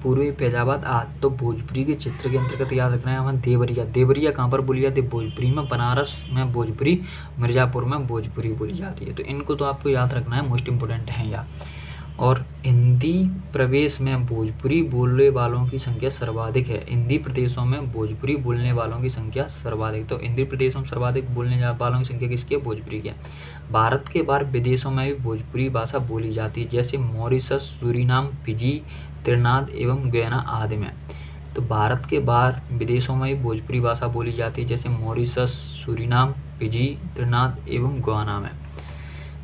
पूर्वी फैजाबाद आदि। तो भोजपुरी के क्षेत्र के अंतर्गत याद रखना है हमें देवरिया। देवरिया कहाँ पर बोली जाती है, भोजपुरी में। बनारस में भोजपुरी, मिर्ज़ापुर में भोजपुरी बोली जाती है। तो इनको तो आपको याद रखना है, मोस्ट इम्पोर्टेंट है यहाँ। और हिंदी प्रदेश में भोजपुरी बोलने वालों की संख्या सर्वाधिक है। हिंदी प्रदेशों में भोजपुरी बोलने वालों की संख्या सर्वाधिक। तो हिंदी प्रदेशों में सर्वाधिक बोलने वालों की संख्या किसकी है, भोजपुरी की है। भारत के बाहर विदेशों में भी भोजपुरी भाषा बोली जाती है, जैसे मॉरिशस, सूरीनाम, फिजी, त्रिनाद एवं गयाना आदि में। तो भारत के बाहर विदेशों में भी भोजपुरी भाषा बोली जाती है, जैसे मॉरिशस, सूरीनाम, फिजी, त्रिनाद एवं गयाना में।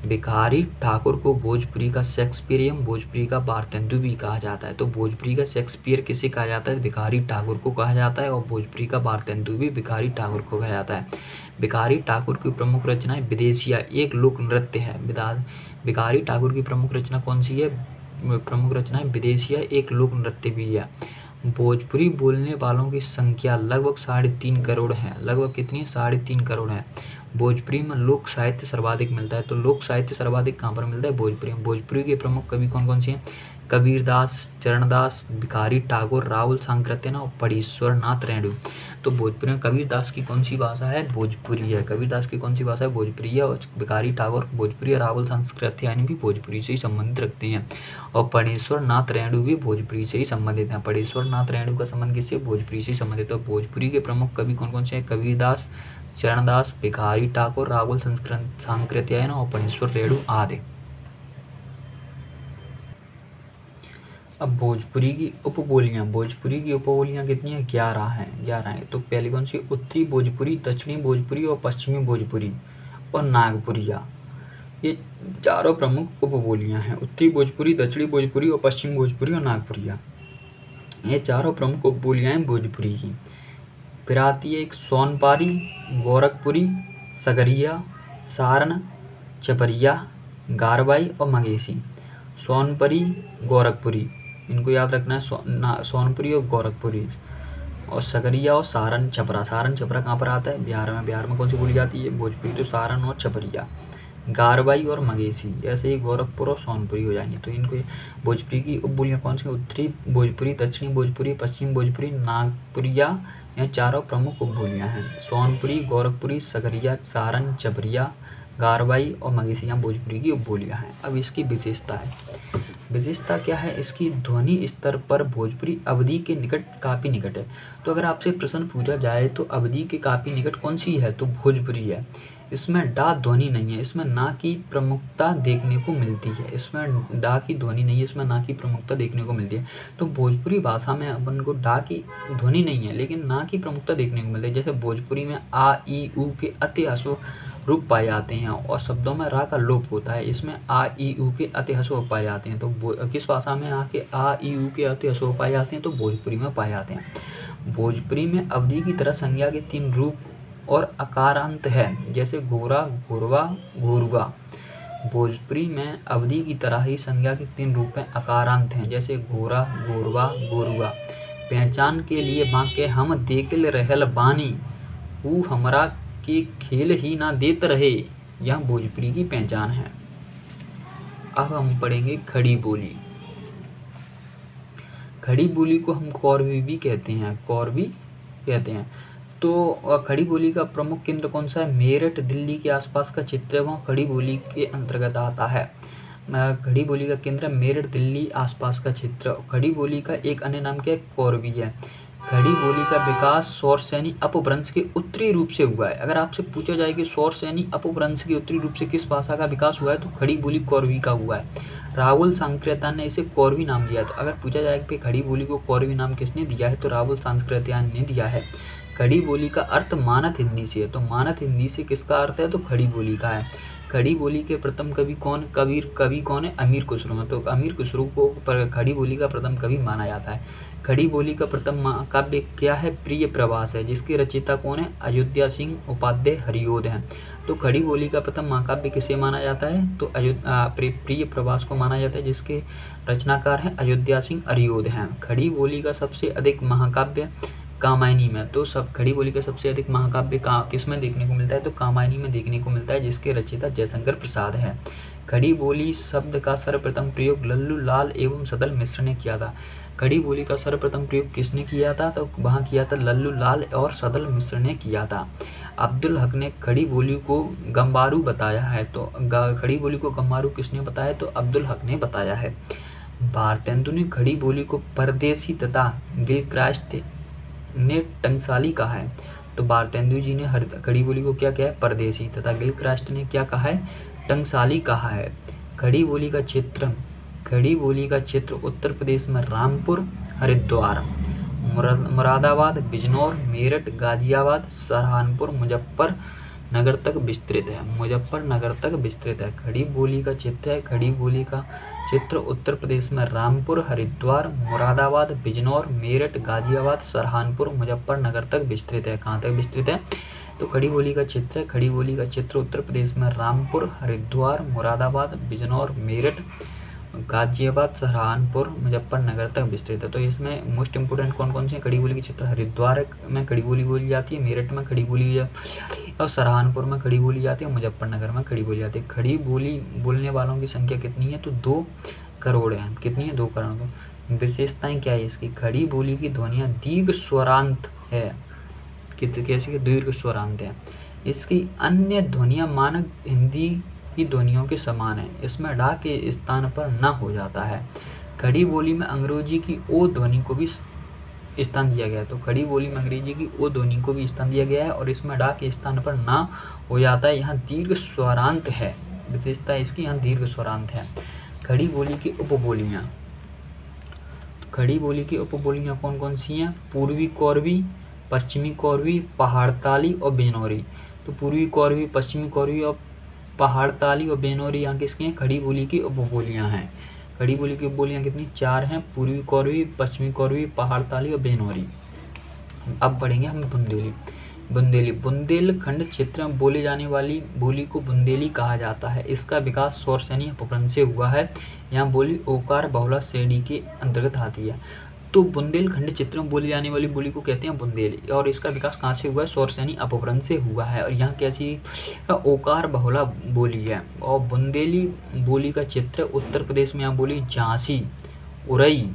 भिखारी ठाकुर को भोजपुरी का शेक्सपियर भोजपुरी का भारतेंदु भी कहा जाता है। तो भोजपुरी का शेक्सपियर किसे कहा जाता है, भिखारी ठाकुर को कहा जाता है। और भोजपुरी का भारतेंदु भी भिखारी ठाकुर को कहा जाता है। भिखारी ठाकुर की प्रमुख रचनाएं विदेशिया एक लोक नृत्य है। भिखारी ठाकुर की प्रमुख रचना कौन सी है, प्रमुख रचनाएं विदेशिया एक लोक नृत्य भी है। भोजपुरी बोलने वालों की संख्या लगभग 3.5 करोड़ है। लगभग कितनी, 3.5 करोड़ है। भोजपुरी में लोक साहित्य सर्वाधिक मिलता है। तो लोक साहित्य सर्वाधिक कहाँ पर मिलता है? भोजपुरी में। भोजपुरी के प्रमुख कवि कौन कौन से हैं? कबीरदास, चरणदास, भिखारी ठाकुर, राहुल सांकृत्यायन और परीश्वर नाथ रेणु। तो भोजपुरी में कबीरदास की कौन सी भाषा है? भोजपुरी है। कबीरदास की कौन सी भाषा है? भोजपुरी है। और भिखारी ठाकुर भोजपुरी और राहुल सांकृत्यायन भी भोजपुरी से ही संबंधित रखते हैं। और परेश्वर नाथ रेणु भी भोजपुरी से ही संबंधित हैं। परेश्वर नाथ रेणु का संबंध किससे? भोजपुरी से संबंधित है। तो भोजपुरी के प्रमुख कवि कौन कौन से हैं? कबीरदास, चरणदास, भिखारी ठाकुर, राहुल सांकृत्यायन और परेश्वर रेणु आदि। अब भोजपुरी की उपबोलियाँ। भोजपुरी की उपबोलियाँ कितनी हैं? 11 हैं। 11 हैं। तो पहली कौन सी? उत्तरी भोजपुरी, दक्षिणी भोजपुरी और पश्चिमी भोजपुरी और नागपुरिया। ये चारों प्रमुख उपबोलियाँ हैं। उत्तरी भोजपुरी, दक्षिणी भोजपुरी और पश्चिमी भोजपुरी और नागपुरिया, ये चारों प्रमुख उपबोलियाँ हैं भोजपुरी की। फिर आती है एक सोनपारी, गोरखपुरी, सगरिया, सारण, चपरिया, गारवाई और मगेसी। सोनपरी, गोरखपुरी, इनको याद रखना है। सोनपुरी और गोरखपुरी और सगरिया और सारण छपरा। सारण छपरा कहाँ पर आता है? बिहार में। बिहार में कौन सी बोली जाती है? भोजपुरी। तो सारण और छपरिया, गारवाई और मगेसी, ऐसे ही गोरखपुर और सोनपुरी हो जाएंगे। तो इनको भोजपुरी की उपबोलियाँ कौन सी? उत्तरी भोजपुरी, दक्षिणी भोजपुरी, पश्चिमी भोजपुरी, नागपुरिया, यह चारों प्रमुख उपबोलियाँ हैं। सोनपुरी, गोरखपुरी, सगरिया, सारण, छपरिया, गारवाई और मगेसियाँ भोजपुरी की उपबोलियाँ हैं। अब इसकी विशेषता है। विशेषता क्या है? इसकी ध्वनि स्तर पर भोजपुरी अवधि के निकट, काफ़ी निकट है। तो अगर आपसे प्रश्न पूछा जाए तो अवधि के काफ़ी निकट कौन सी है? तो भोजपुरी है। इसमें डा ध्वनि नहीं है, इसमें ना की प्रमुखता देखने को मिलती है। इसमें डा की ध्वनि नहीं है, इसमें ना की प्रमुखता देखने को मिलती है। तो भोजपुरी भाषा में अपन को डा की ध्वनि नहीं है लेकिन ना की प्रमुखता देखने को मिलती है। जैसे भोजपुरी में आ, ई, उ के अति ह्रस्व रूप पाए जाते हैं और शब्दों में रा का लोप होता है। इसमें आ, ई, उ के अति ह्रस्व पाए जाते हैं। तो किस भाषा में आके आ, ई, उ के अति ह्रस्व पाए जाते हैं? तो भोजपुरी में पाए जाते हैं। भोजपुरी में अवधि की तरह संज्ञा के 3 रूप और अकारांत है, जैसे गोरा, गोरवा, गोरुआ। भोजपुरी में अवधि की तरह ही संज्ञा के 3 रूप में अकारांत हैं, जैसे गोरा, गोरवा, गोरुआ। पहचान के लिए वाक्य हम देखल रहल बानी, ऊ हमरा के खेल ही ना देत रहे, यह भोजपुरी की पहचान है। अब हम पढ़ेंगे खड़ी बोली। खड़ी बोली को हम कौरवी भी कहते हैं। कौरवी कहते हैं। तो खड़ी बोली का प्रमुख केंद्र कौन सा है? मेरठ, दिल्ली के आसपास का क्षेत्र वह खड़ी बोली के अंतर्गत आता है। खड़ी बोली का केंद्र मेरठ, दिल्ली आसपास का क्षेत्र। खड़ी बोली का एक अन्य नाम क्या है? कौरवी है। खड़ी बोली का विकास सौरसैनी अपभ्रंश के उत्तरी रूप से हुआ है। अगर आपसे पूछा जाए कि सौरसैनी अपभ्रंश के उत्तरी रूप से किस भाषा का विकास हुआ है, तो खड़ी बोली कौरवी का हुआ है। राहुल सांकृत्यायन ने इसे कौरवी नाम दिया है। तो अगर पूछा जाए कि खड़ी बोली को कौरवी नाम किसने दिया है, तो राहुल सांकृत्यायन ने दिया है। खड़ी बोली का अर्थ मानक हिंदी से है। तो मानक हिंदी से किसका अर्थ है? तो खड़ी बोली का है। खड़ी बोली के प्रथम कवि कौन? कवि कौन है? अमीर खुसरो। तो अमीर खुसरो को खड़ी बोली का प्रथम कवि माना जाता है। खड़ी बोली का प्रथम महाकाव्य क्या है? प्रिय प्रवास है, जिसके रचयिता कौन है? अयोध्या सिंह उपाध्याय हरिओद हैं। तो खड़ी बोली का प्रथम महाकाव्य किसे माना जाता है? तो प्रिय प्रवास को माना जाता है, जिसके रचनाकार हैं अयोध्या सिंह हरिओद हैं। खड़ी बोली का सबसे अधिक महाकाव्य कामायनी में। तो सब खड़ी बोली का सबसे अधिक महाकाव्य किस में देखने को मिलता है? तो कामायनी में देखने को मिलता है, जिसके रचयिता जयशंकर प्रसाद है। खड़ी बोली शब्द का सर्वप्रथम प्रयोग लल्लू लाल एवं सदल मिश्र ने किया था। खड़ी बोली का सर्वप्रथम प्रयोग किसने किया था? तो वहाँ किया था लल्लू लाल और सदल मिश्र ने किया था। अब्दुल हक ने खड़ी बोली को गंबारू बताया है। तो खड़ी बोली को गंबारू किसने बताया? तो अब्दुल हक ने बताया है। भारतेंदु ने खड़ी बोली को परदेसी तथा गिलक्रास्ट ने टंकसाली कहा है। तो भारतेंदु जी ने खड़ी बोली को क्या कहा है? परदेसी, तथा गिलक्रास्ट ने क्या कहा है? टंकसाली कहा है। खड़ी बोली का क्षेत्र, खड़ी बोली का क्षेत्र उत्तर प्रदेश में रामपुर, हरिद्वार, मुरादाबाद, बिजनौर, मेरठ, गाजियाबाद, सहारनपुर, मुजफ्फरनगर तक विस्तृत है। मुजफ्फरनगर तक विस्तृत है। खड़ी बोली का क्षेत्र है। खड़ी बोली का क्षेत्र उत्तर प्रदेश में रामपुर, हरिद्वार, मुरादाबाद, बिजनौर, मेरठ, गाजियाबाद, सहारनपुर, मुजफ्फरनगर तक विस्तृत है। कहाँ तक विस्तृत है? तो खड़ी बोली का क्षेत्र है। खड़ी बोली का क्षेत्र उत्तर प्रदेश में रामपुर, हरिद्वार, मुरादाबाद, बिजनौर, मेरठ, गाजियाबाद, सहारनपुर, मुजफ्फरनगर तक विस्तृत है। तो इसमें मोस्ट इंपोर्टेंट कौन कौन से हैं? खड़ी बोली के क्षेत्र हरिद्वार में खड़ी बोली बोली जाती है, मेरठ में खड़ी बोली जाती है, और सहारनपुर में खड़ी बोली जाती है, मुजफ्फरनगर में खड़ी बोली जाती है। खड़ी बोली बोलने वालों की संख्या कितनी है? तो 2 करोड़ है। कितनी है? 2 करोड़। तो विशेषताएं क्या है इसकी? खड़ी बोली की ध्वनियाँ दीर्घ स्वरांत है। कैसी कि दीर्घ स्वरांत है। इसकी अन्य ध्वनियाँ मानक हिंदी की ध्वनियों के समान है। इसमें ढा के स्थान पर न हो जाता है। खड़ी बोली में अंग्रेजी की ओ ध्वनि को भी स्थान दिया गया है। तो खड़ी बोली में अंग्रेजी की ओ ध्वनि को भी स्थान दिया गया है और इसमें ढा के स्थान पर न हो जाता है। यहाँ दीर्घ स्वरांत है। विशेषता इसकी यहाँ दीर्घ स्वरांत है। खड़ी बोली की उपबोलियाँ। खड़ी बोली की उपबोलियाँ कौन कौन सी हैं? पूर्वी कौरवी, पश्चिमी कौरवी, पहाड़ताली और बेनौरी। तो पूर्वी कौरवी, पश्चिमी कौरवी और पहाड़ताली और बेनौरी यहाँ किसकी हैं? खड़ी बोली की उपबोलियाँ हैं। खड़ी बोली की उपबोलियाँ कितनी? 4 हैं। पूर्वी कौरवी, पश्चिमी कौरवी, पहाड़ताली और बेनौरी। अब पढ़ेंगे हम बुंदेली। बुंदेली बुंदेलखंड क्षेत्र में बोले जाने वाली बोली को बुंदेली कहा जाता है। इसका विकास सौरसेनी अपभ्रंश से हुआ है। यहाँ बोली ओकार बहुला श्रेणी के अंतर्गत आती है। तो बुंदेलखंड क्षेत्र में बोली जाने वाली बोली को कहते हैं बुंदेली और इसका विकास कहाँ से हुआ है? सौरसेनी अपभ्रंश से हुआ है। और यहाँ कैसी ओकार बहुला बोली है। और बुंदेली बोली का क्षेत्र उत्तर प्रदेश में यहाँ बोली झांसी, उरई,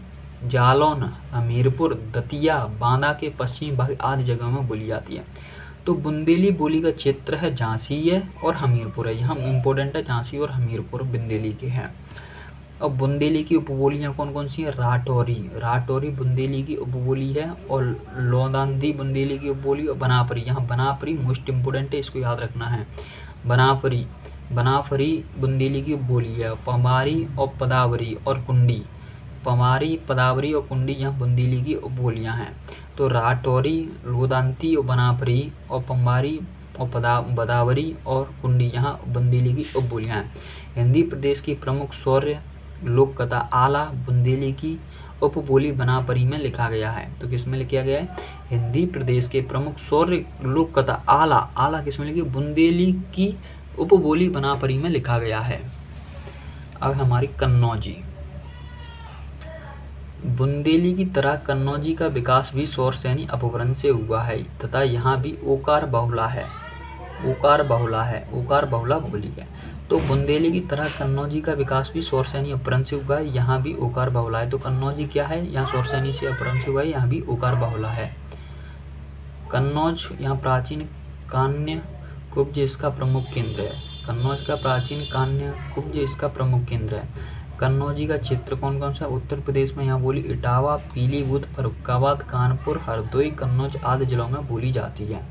जालौन, हमीरपुर, दतिया, बांदा के पश्चिमी भाग आदि जगहों में बोली जाती है। तो बुंदेली बोली का क्षेत्र है झांसी है और हमीरपुर है। यहाँ इम्पोर्टेंट है झांसी और हमीरपुर बुंदेली के हैं। अब बुंदेली की उपबोलियाँ कौन कौन सी हैं? राठौरी। राठौरी बुंदेली की उपबोली है और लोदांदी बुंदेली की उपबोली और बनापरी। यहाँ बनापरी मोस्ट इम्पोर्टेंट है, इसको याद रखना है। बनापरी बनापरी बुंदेली की उपबोली है। पमारी और पदावरी और कुंडी। पमारी, पदावरी और कुंडी यहाँ बुंदेली की उपबोलियाँ हैं। तो राठौरी, लोदांती और बनापरी और पम्बारी और पदावरी और कुंडी यहाँ बुंदेली की उपबोलियाँ हैं। हिंदी प्रदेश की प्रमुख शौर्य लोक कथा आला बुंदेली की उपबोली बनापरी में लिखा गया है। तो किस में लिखा गया है? हिंदी प्रदेश के प्रमुख शौर्य लोक कथा आला। आला किस में लिखी? बुंदेली की उपबोली बनापरी में लिखा गया है। अब हमारी कन्नौजी। बुंदेली की तरह कन्नौजी का विकास भी सौरसेनी अपभ्रंश से हुआ है तथा यहाँ भी ओकार बहुला है। ओकार बहुला बोली है। तो बुंदेली की तरह कन्नौजी का विकास भी सौरसेनी अपभ्रंश से हुआ है। यहाँ भी ओकार बहुला है। तो कन्नौजी क्या है? यहाँ सौरसेनी से अपभ्रंश हुआ है, यहाँ भी ओकार बहुला है। कन्नौज यहाँ प्राचीन कान्य कुब्ज इसका प्रमुख केंद्र है। कन्नौज का प्राचीन कान्य कुब्ज इसका प्रमुख केंद्र है। कन्नौजी का क्षेत्र कौन कौन सा? उत्तर प्रदेश में यहाँ बोली इटावा, पीलीभीत, फर्रुखाबाद, कानपुर, हरदोई, कन्नौज आदि जिलों में बोली जाती है।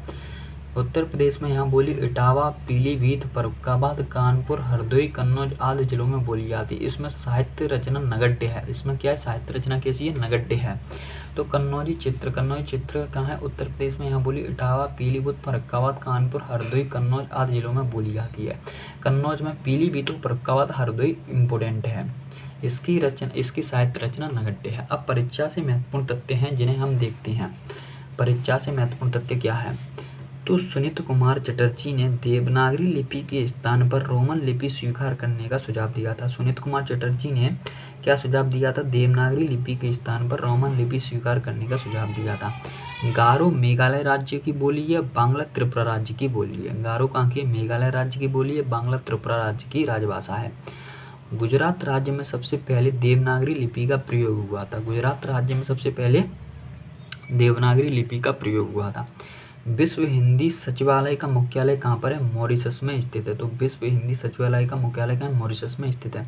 उत्तर प्रदेश में यहाँ बोली इटावा, पीलीभीत, फर्रुखाबाद, कानपुर, हरदोई, कन्नौज आदि जिलों में बोली जाती है। इसमें साहित्य रचना नगड्य है। इसमें क्या है? साहित्य रचना कैसी है? नगड्य है। तो कन्नौजी क्षेत्र कहाँ है? उत्तर प्रदेश में यहाँ बोली इटावा, पीलीभीत, फर्रुखाबाद, कानपुर, हरदोई, कन्नौज आदि जिलों में बोली जाती है। कन्नौज में पीलीभीत, फर्रुखाबाद, हरदोई इम्पोर्टेंट है। इसकी साहित्य रचना नगड्य है। अब परीक्षा से महत्वपूर्ण तथ्य हैं जिन्हें हम देखते हैं। परीक्षा से महत्वपूर्ण तथ्य क्या है? तो सुनीत कुमार चटर्जी ने देवनागरी लिपि के स्थान पर रोमन लिपि स्वीकार करने का सुझाव दिया था। सुनीत कुमार चटर्जी ने क्या सुझाव दिया था? देवनागरी लिपि के स्थान पर रोमन लिपि स्वीकार करने का सुझाव दिया था। गारो मेघालय राज्य की बोली है, बांग्ला त्रिपुरा राज्य की बोली है। गारो कहाँ की? मेघालय राज्य की बोली है, बांग्ला त्रिपुरा राज्य की राजभाषा है। गुजरात राज्य में सबसे पहले देवनागरी लिपि का प्रयोग हुआ था। गुजरात राज्य में सबसे पहले देवनागरी लिपि का प्रयोग हुआ था। विश्व हिंदी सचिवालय का मुख्यालय कहाँ पर है? मॉरिशस में स्थित है। तो विश्व हिंदी सचिवालय का मुख्यालय कहाँ है? मॉरिशस में स्थित है।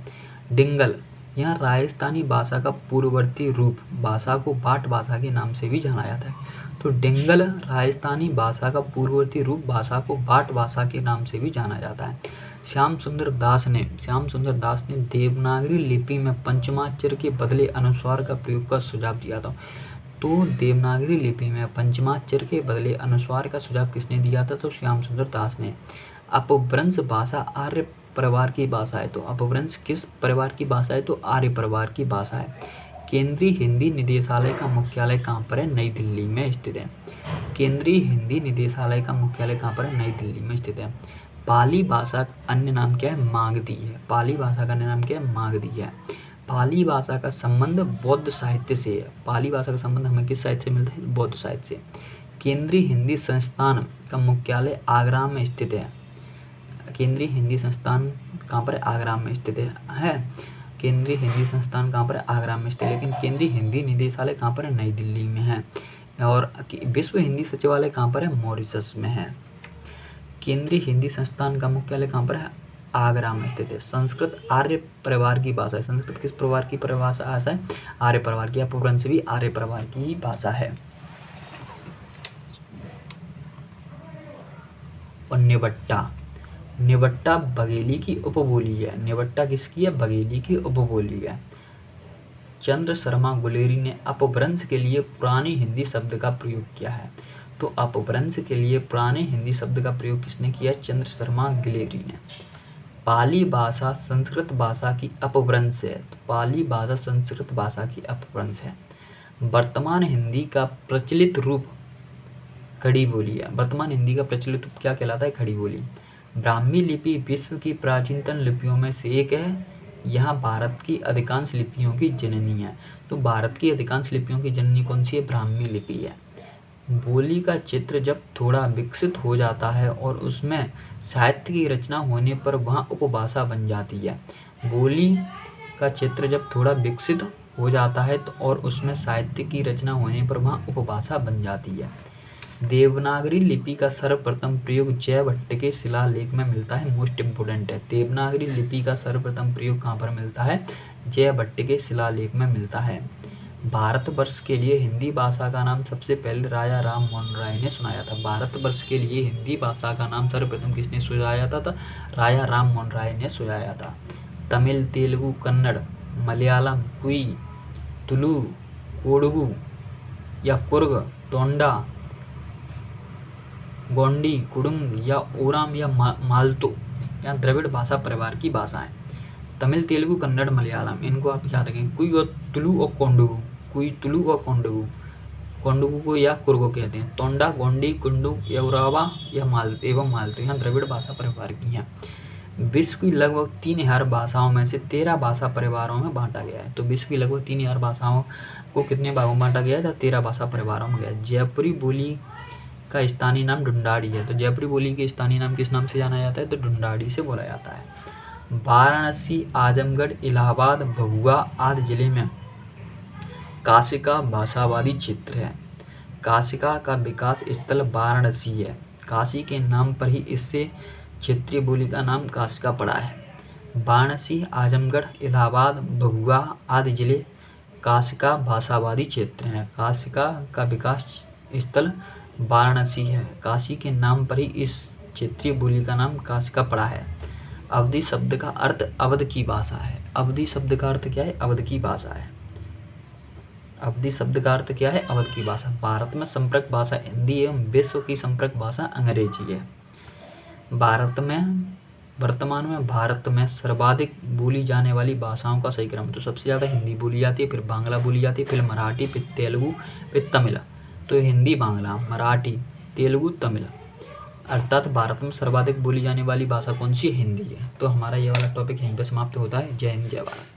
डिंगल यहाँ राजस्थानी भाषा का पूर्ववर्ती रूप, भाषा को बाट भाषा के नाम से भी जाना जाता है। तो डिंगल राजस्थानी भाषा का पूर्ववर्ती रूप, भाषा को बाट भाषा के नाम से भी जाना जाता है। श्याम सुंदर दास ने देवनागरी लिपि में पंचमाक्षर के बदले अनुस्वार का प्रयोग का सुझाव दिया था। तो देवनागरी लिपि में पंचमाक्षर के बदले अनुस्वार का सुझाव किसने दिया था? तो श्याम सुंदर दास ने। अपभ्रंश भाषा आर्य परिवार की भाषा है। तो अपभ्रंश किस परिवार की भाषा है? तो आर्य परिवार की भाषा है। केंद्रीय हिंदी निदेशालय का मुख्यालय कहाँ पर है? नई दिल्ली में स्थित है। केंद्रीय हिंदी निदेशालय का मुख्यालय कहाँ पर है? नई दिल्ली में स्थित है। पाली भाषा का अन्य नाम क्या है? मागधी है। पाली भाषा का अन्य नाम क्या है? मागधी है। पाली भाषा का संबंध बौद्ध साहित्य से है। पाली भाषा का संबंध हमें किस साहित्य से मिलता है? बौद्ध साहित्य से। केंद्रीय हिंदी संस्थान का मुख्यालय आगरा में स्थित है। केंद्रीय हिंदी संस्थान कहाँ पर है? आगरा में स्थित है। केंद्रीय हिंदी संस्थान कहाँ पर है? आगरा में स्थित है। लेकिन केंद्रीय हिंदी निदेशालय कहाँ पर है? नई दिल्ली में है। और विश्व हिंदी सचिवालय कहाँ पर है? मॉरिशस में है। केंद्रीय हिंदी संस्थान का मुख्यालय कहाँ पर है? आगरा में स्थित है। संस्कृत आर्य परिवार की भाषा है। संस्कृत किस परिवार की भाषा है? आर्य परिवार की। अपभ्रंश भी आर्य परिवार की ही भाषा है। और निबट्टा, निबट्टा बघेली की उपबोली है। निबट्टा किसकी है? बघेली की उपबोली है। चंद्र शर्मा गुलेरी ने अपभ्रंश के लिए पुरानी हिंदी शब्द का प्रयोग किया है। तो अपभ्रंश के लिए पुराने हिंदी शब्द का प्रयोग किसने किया? चंद्र शर्मा गुलेरी ने। पाली भाषा संस्कृत भाषा की अपभ्रंश है। तो पाली भाषा संस्कृत भाषा की अपभ्रंश है। वर्तमान हिंदी का प्रचलित रूप खड़ी बोली है। वर्तमान हिंदी का प्रचलित रूप क्या कहलाता है? खड़ी बोली। ब्राह्मी लिपि विश्व की प्राचीनतम लिपियों में से एक है। यह भारत की अधिकांश लिपियों की जननी है। तो भारत की अधिकांश लिपियों की जननी कौन सी है? ब्राह्मी लिपि है। बोली का चित्र जब थोड़ा विकसित हो जाता है और उसमें साहित्य की रचना होने पर वह उपभाषा बन जाती है। बोली का चित्र जब थोड़ा विकसित हो जाता है तो और उसमें साहित्य की रचना होने पर वह उपभाषा बन जाती है। देवनागरी लिपि का सर्वप्रथम प्रयोग जयभट्ट के शिलालेख में मिलता है। मोस्ट इम्पोर्टेंट है। देवनागरी लिपि का सर्वप्रथम प्रयोग कहाँ पर मिलता है? जयभट्ट के शिलालेख में मिलता है। भारतवर्ष के लिए हिंदी भाषा का नाम सबसे पहले राजा राम मोहन राय ने सुनाया था। भारतवर्ष के लिए हिंदी भाषा का नाम सर्वप्रथम किसने सुझाया था? राजा राम मोहन राय ने सुझाया था। तमिल, तेलुगु, कन्नड़, मलयालम, कुई, तुलु, कोडगु या कुर्ग, तोंडा, गोंडी, कुडुंग या ओराम या मालतो या द्रविड़ भाषा परिवार की भाषाएं। तमिल, तेलुगु, कन्नड़, मलयालम, इनको आप याद रखें। कुई और तुलु और कोंडगु, कुई, तुलु और कोंडगु, कोंडगु को या कुर्गो कहते हैं। तोंडा, गोंडी, कुंडू, यौरावा या मालतो एवं मालतो यहाँ द्रविड़ भाषा परिवार की हैं। विश्व की लगभग 3000 भाषाओं में से 13 भाषा परिवारों में बांटा गया है। तो विश्व की लगभग 3000 भाषाओं को कितने भागों में बांटा गया है? 13 भाषा परिवारों में गया। जयपुरी बोली का स्थानीय नाम ढूंढाड़ी है। तो जयपुरी बोली के स्थानीय नाम किस नाम से जाना जाता है? तो ढूंढाड़ी से बोला जाता है। वाराणसी, आजमगढ़, इलाहाबाद, भभुआ आदि जिले में काशिका भाषावादी क्षेत्र है। काशिका का विकास स्थल वाराणसी है। काशी के नाम पर ही इससे क्षेत्रीय बोली का नाम काशिका पड़ा है। वाराणसी, आजमगढ़, इलाहाबाद, भभुआ आदि जिले काशिका भाषावादी क्षेत्र हैं। काशिका का विकास स्थल वाराणसी है। काशी के नाम पर ही इस क्षेत्रीय बोली का नाम काशिका पड़ा है। अवधी शब्द का अर्थ अवध की भाषा है। अवधी शब्द का अर्थ क्या है? अवध की भाषा है। अवधी शब्द का अर्थ क्या है? अवध की भाषा। भारत में संपर्क भाषा हिंदी एवं विश्व की संपर्क भाषा अंग्रेजी है। वर्तमान में भारत में सर्वाधिक बोली जाने वाली भाषाओं का सही क्रम। तो सबसे ज़्यादा हिंदी बोली जाती है, फिर बांग्ला बोली जाती है, फिर मराठी, फिर तेलुगु, फिर तमिल। तो हिंदी, बांग्ला, मराठी, तेलुगु, तमिल, अर्थात भारत में सर्वाधिक बोली जाने वाली भाषा कौन सी है? हिंदी है। तो हमारा ये वाला टॉपिक यहीं पर समाप्त होता है। जय हिंद, जय भारत।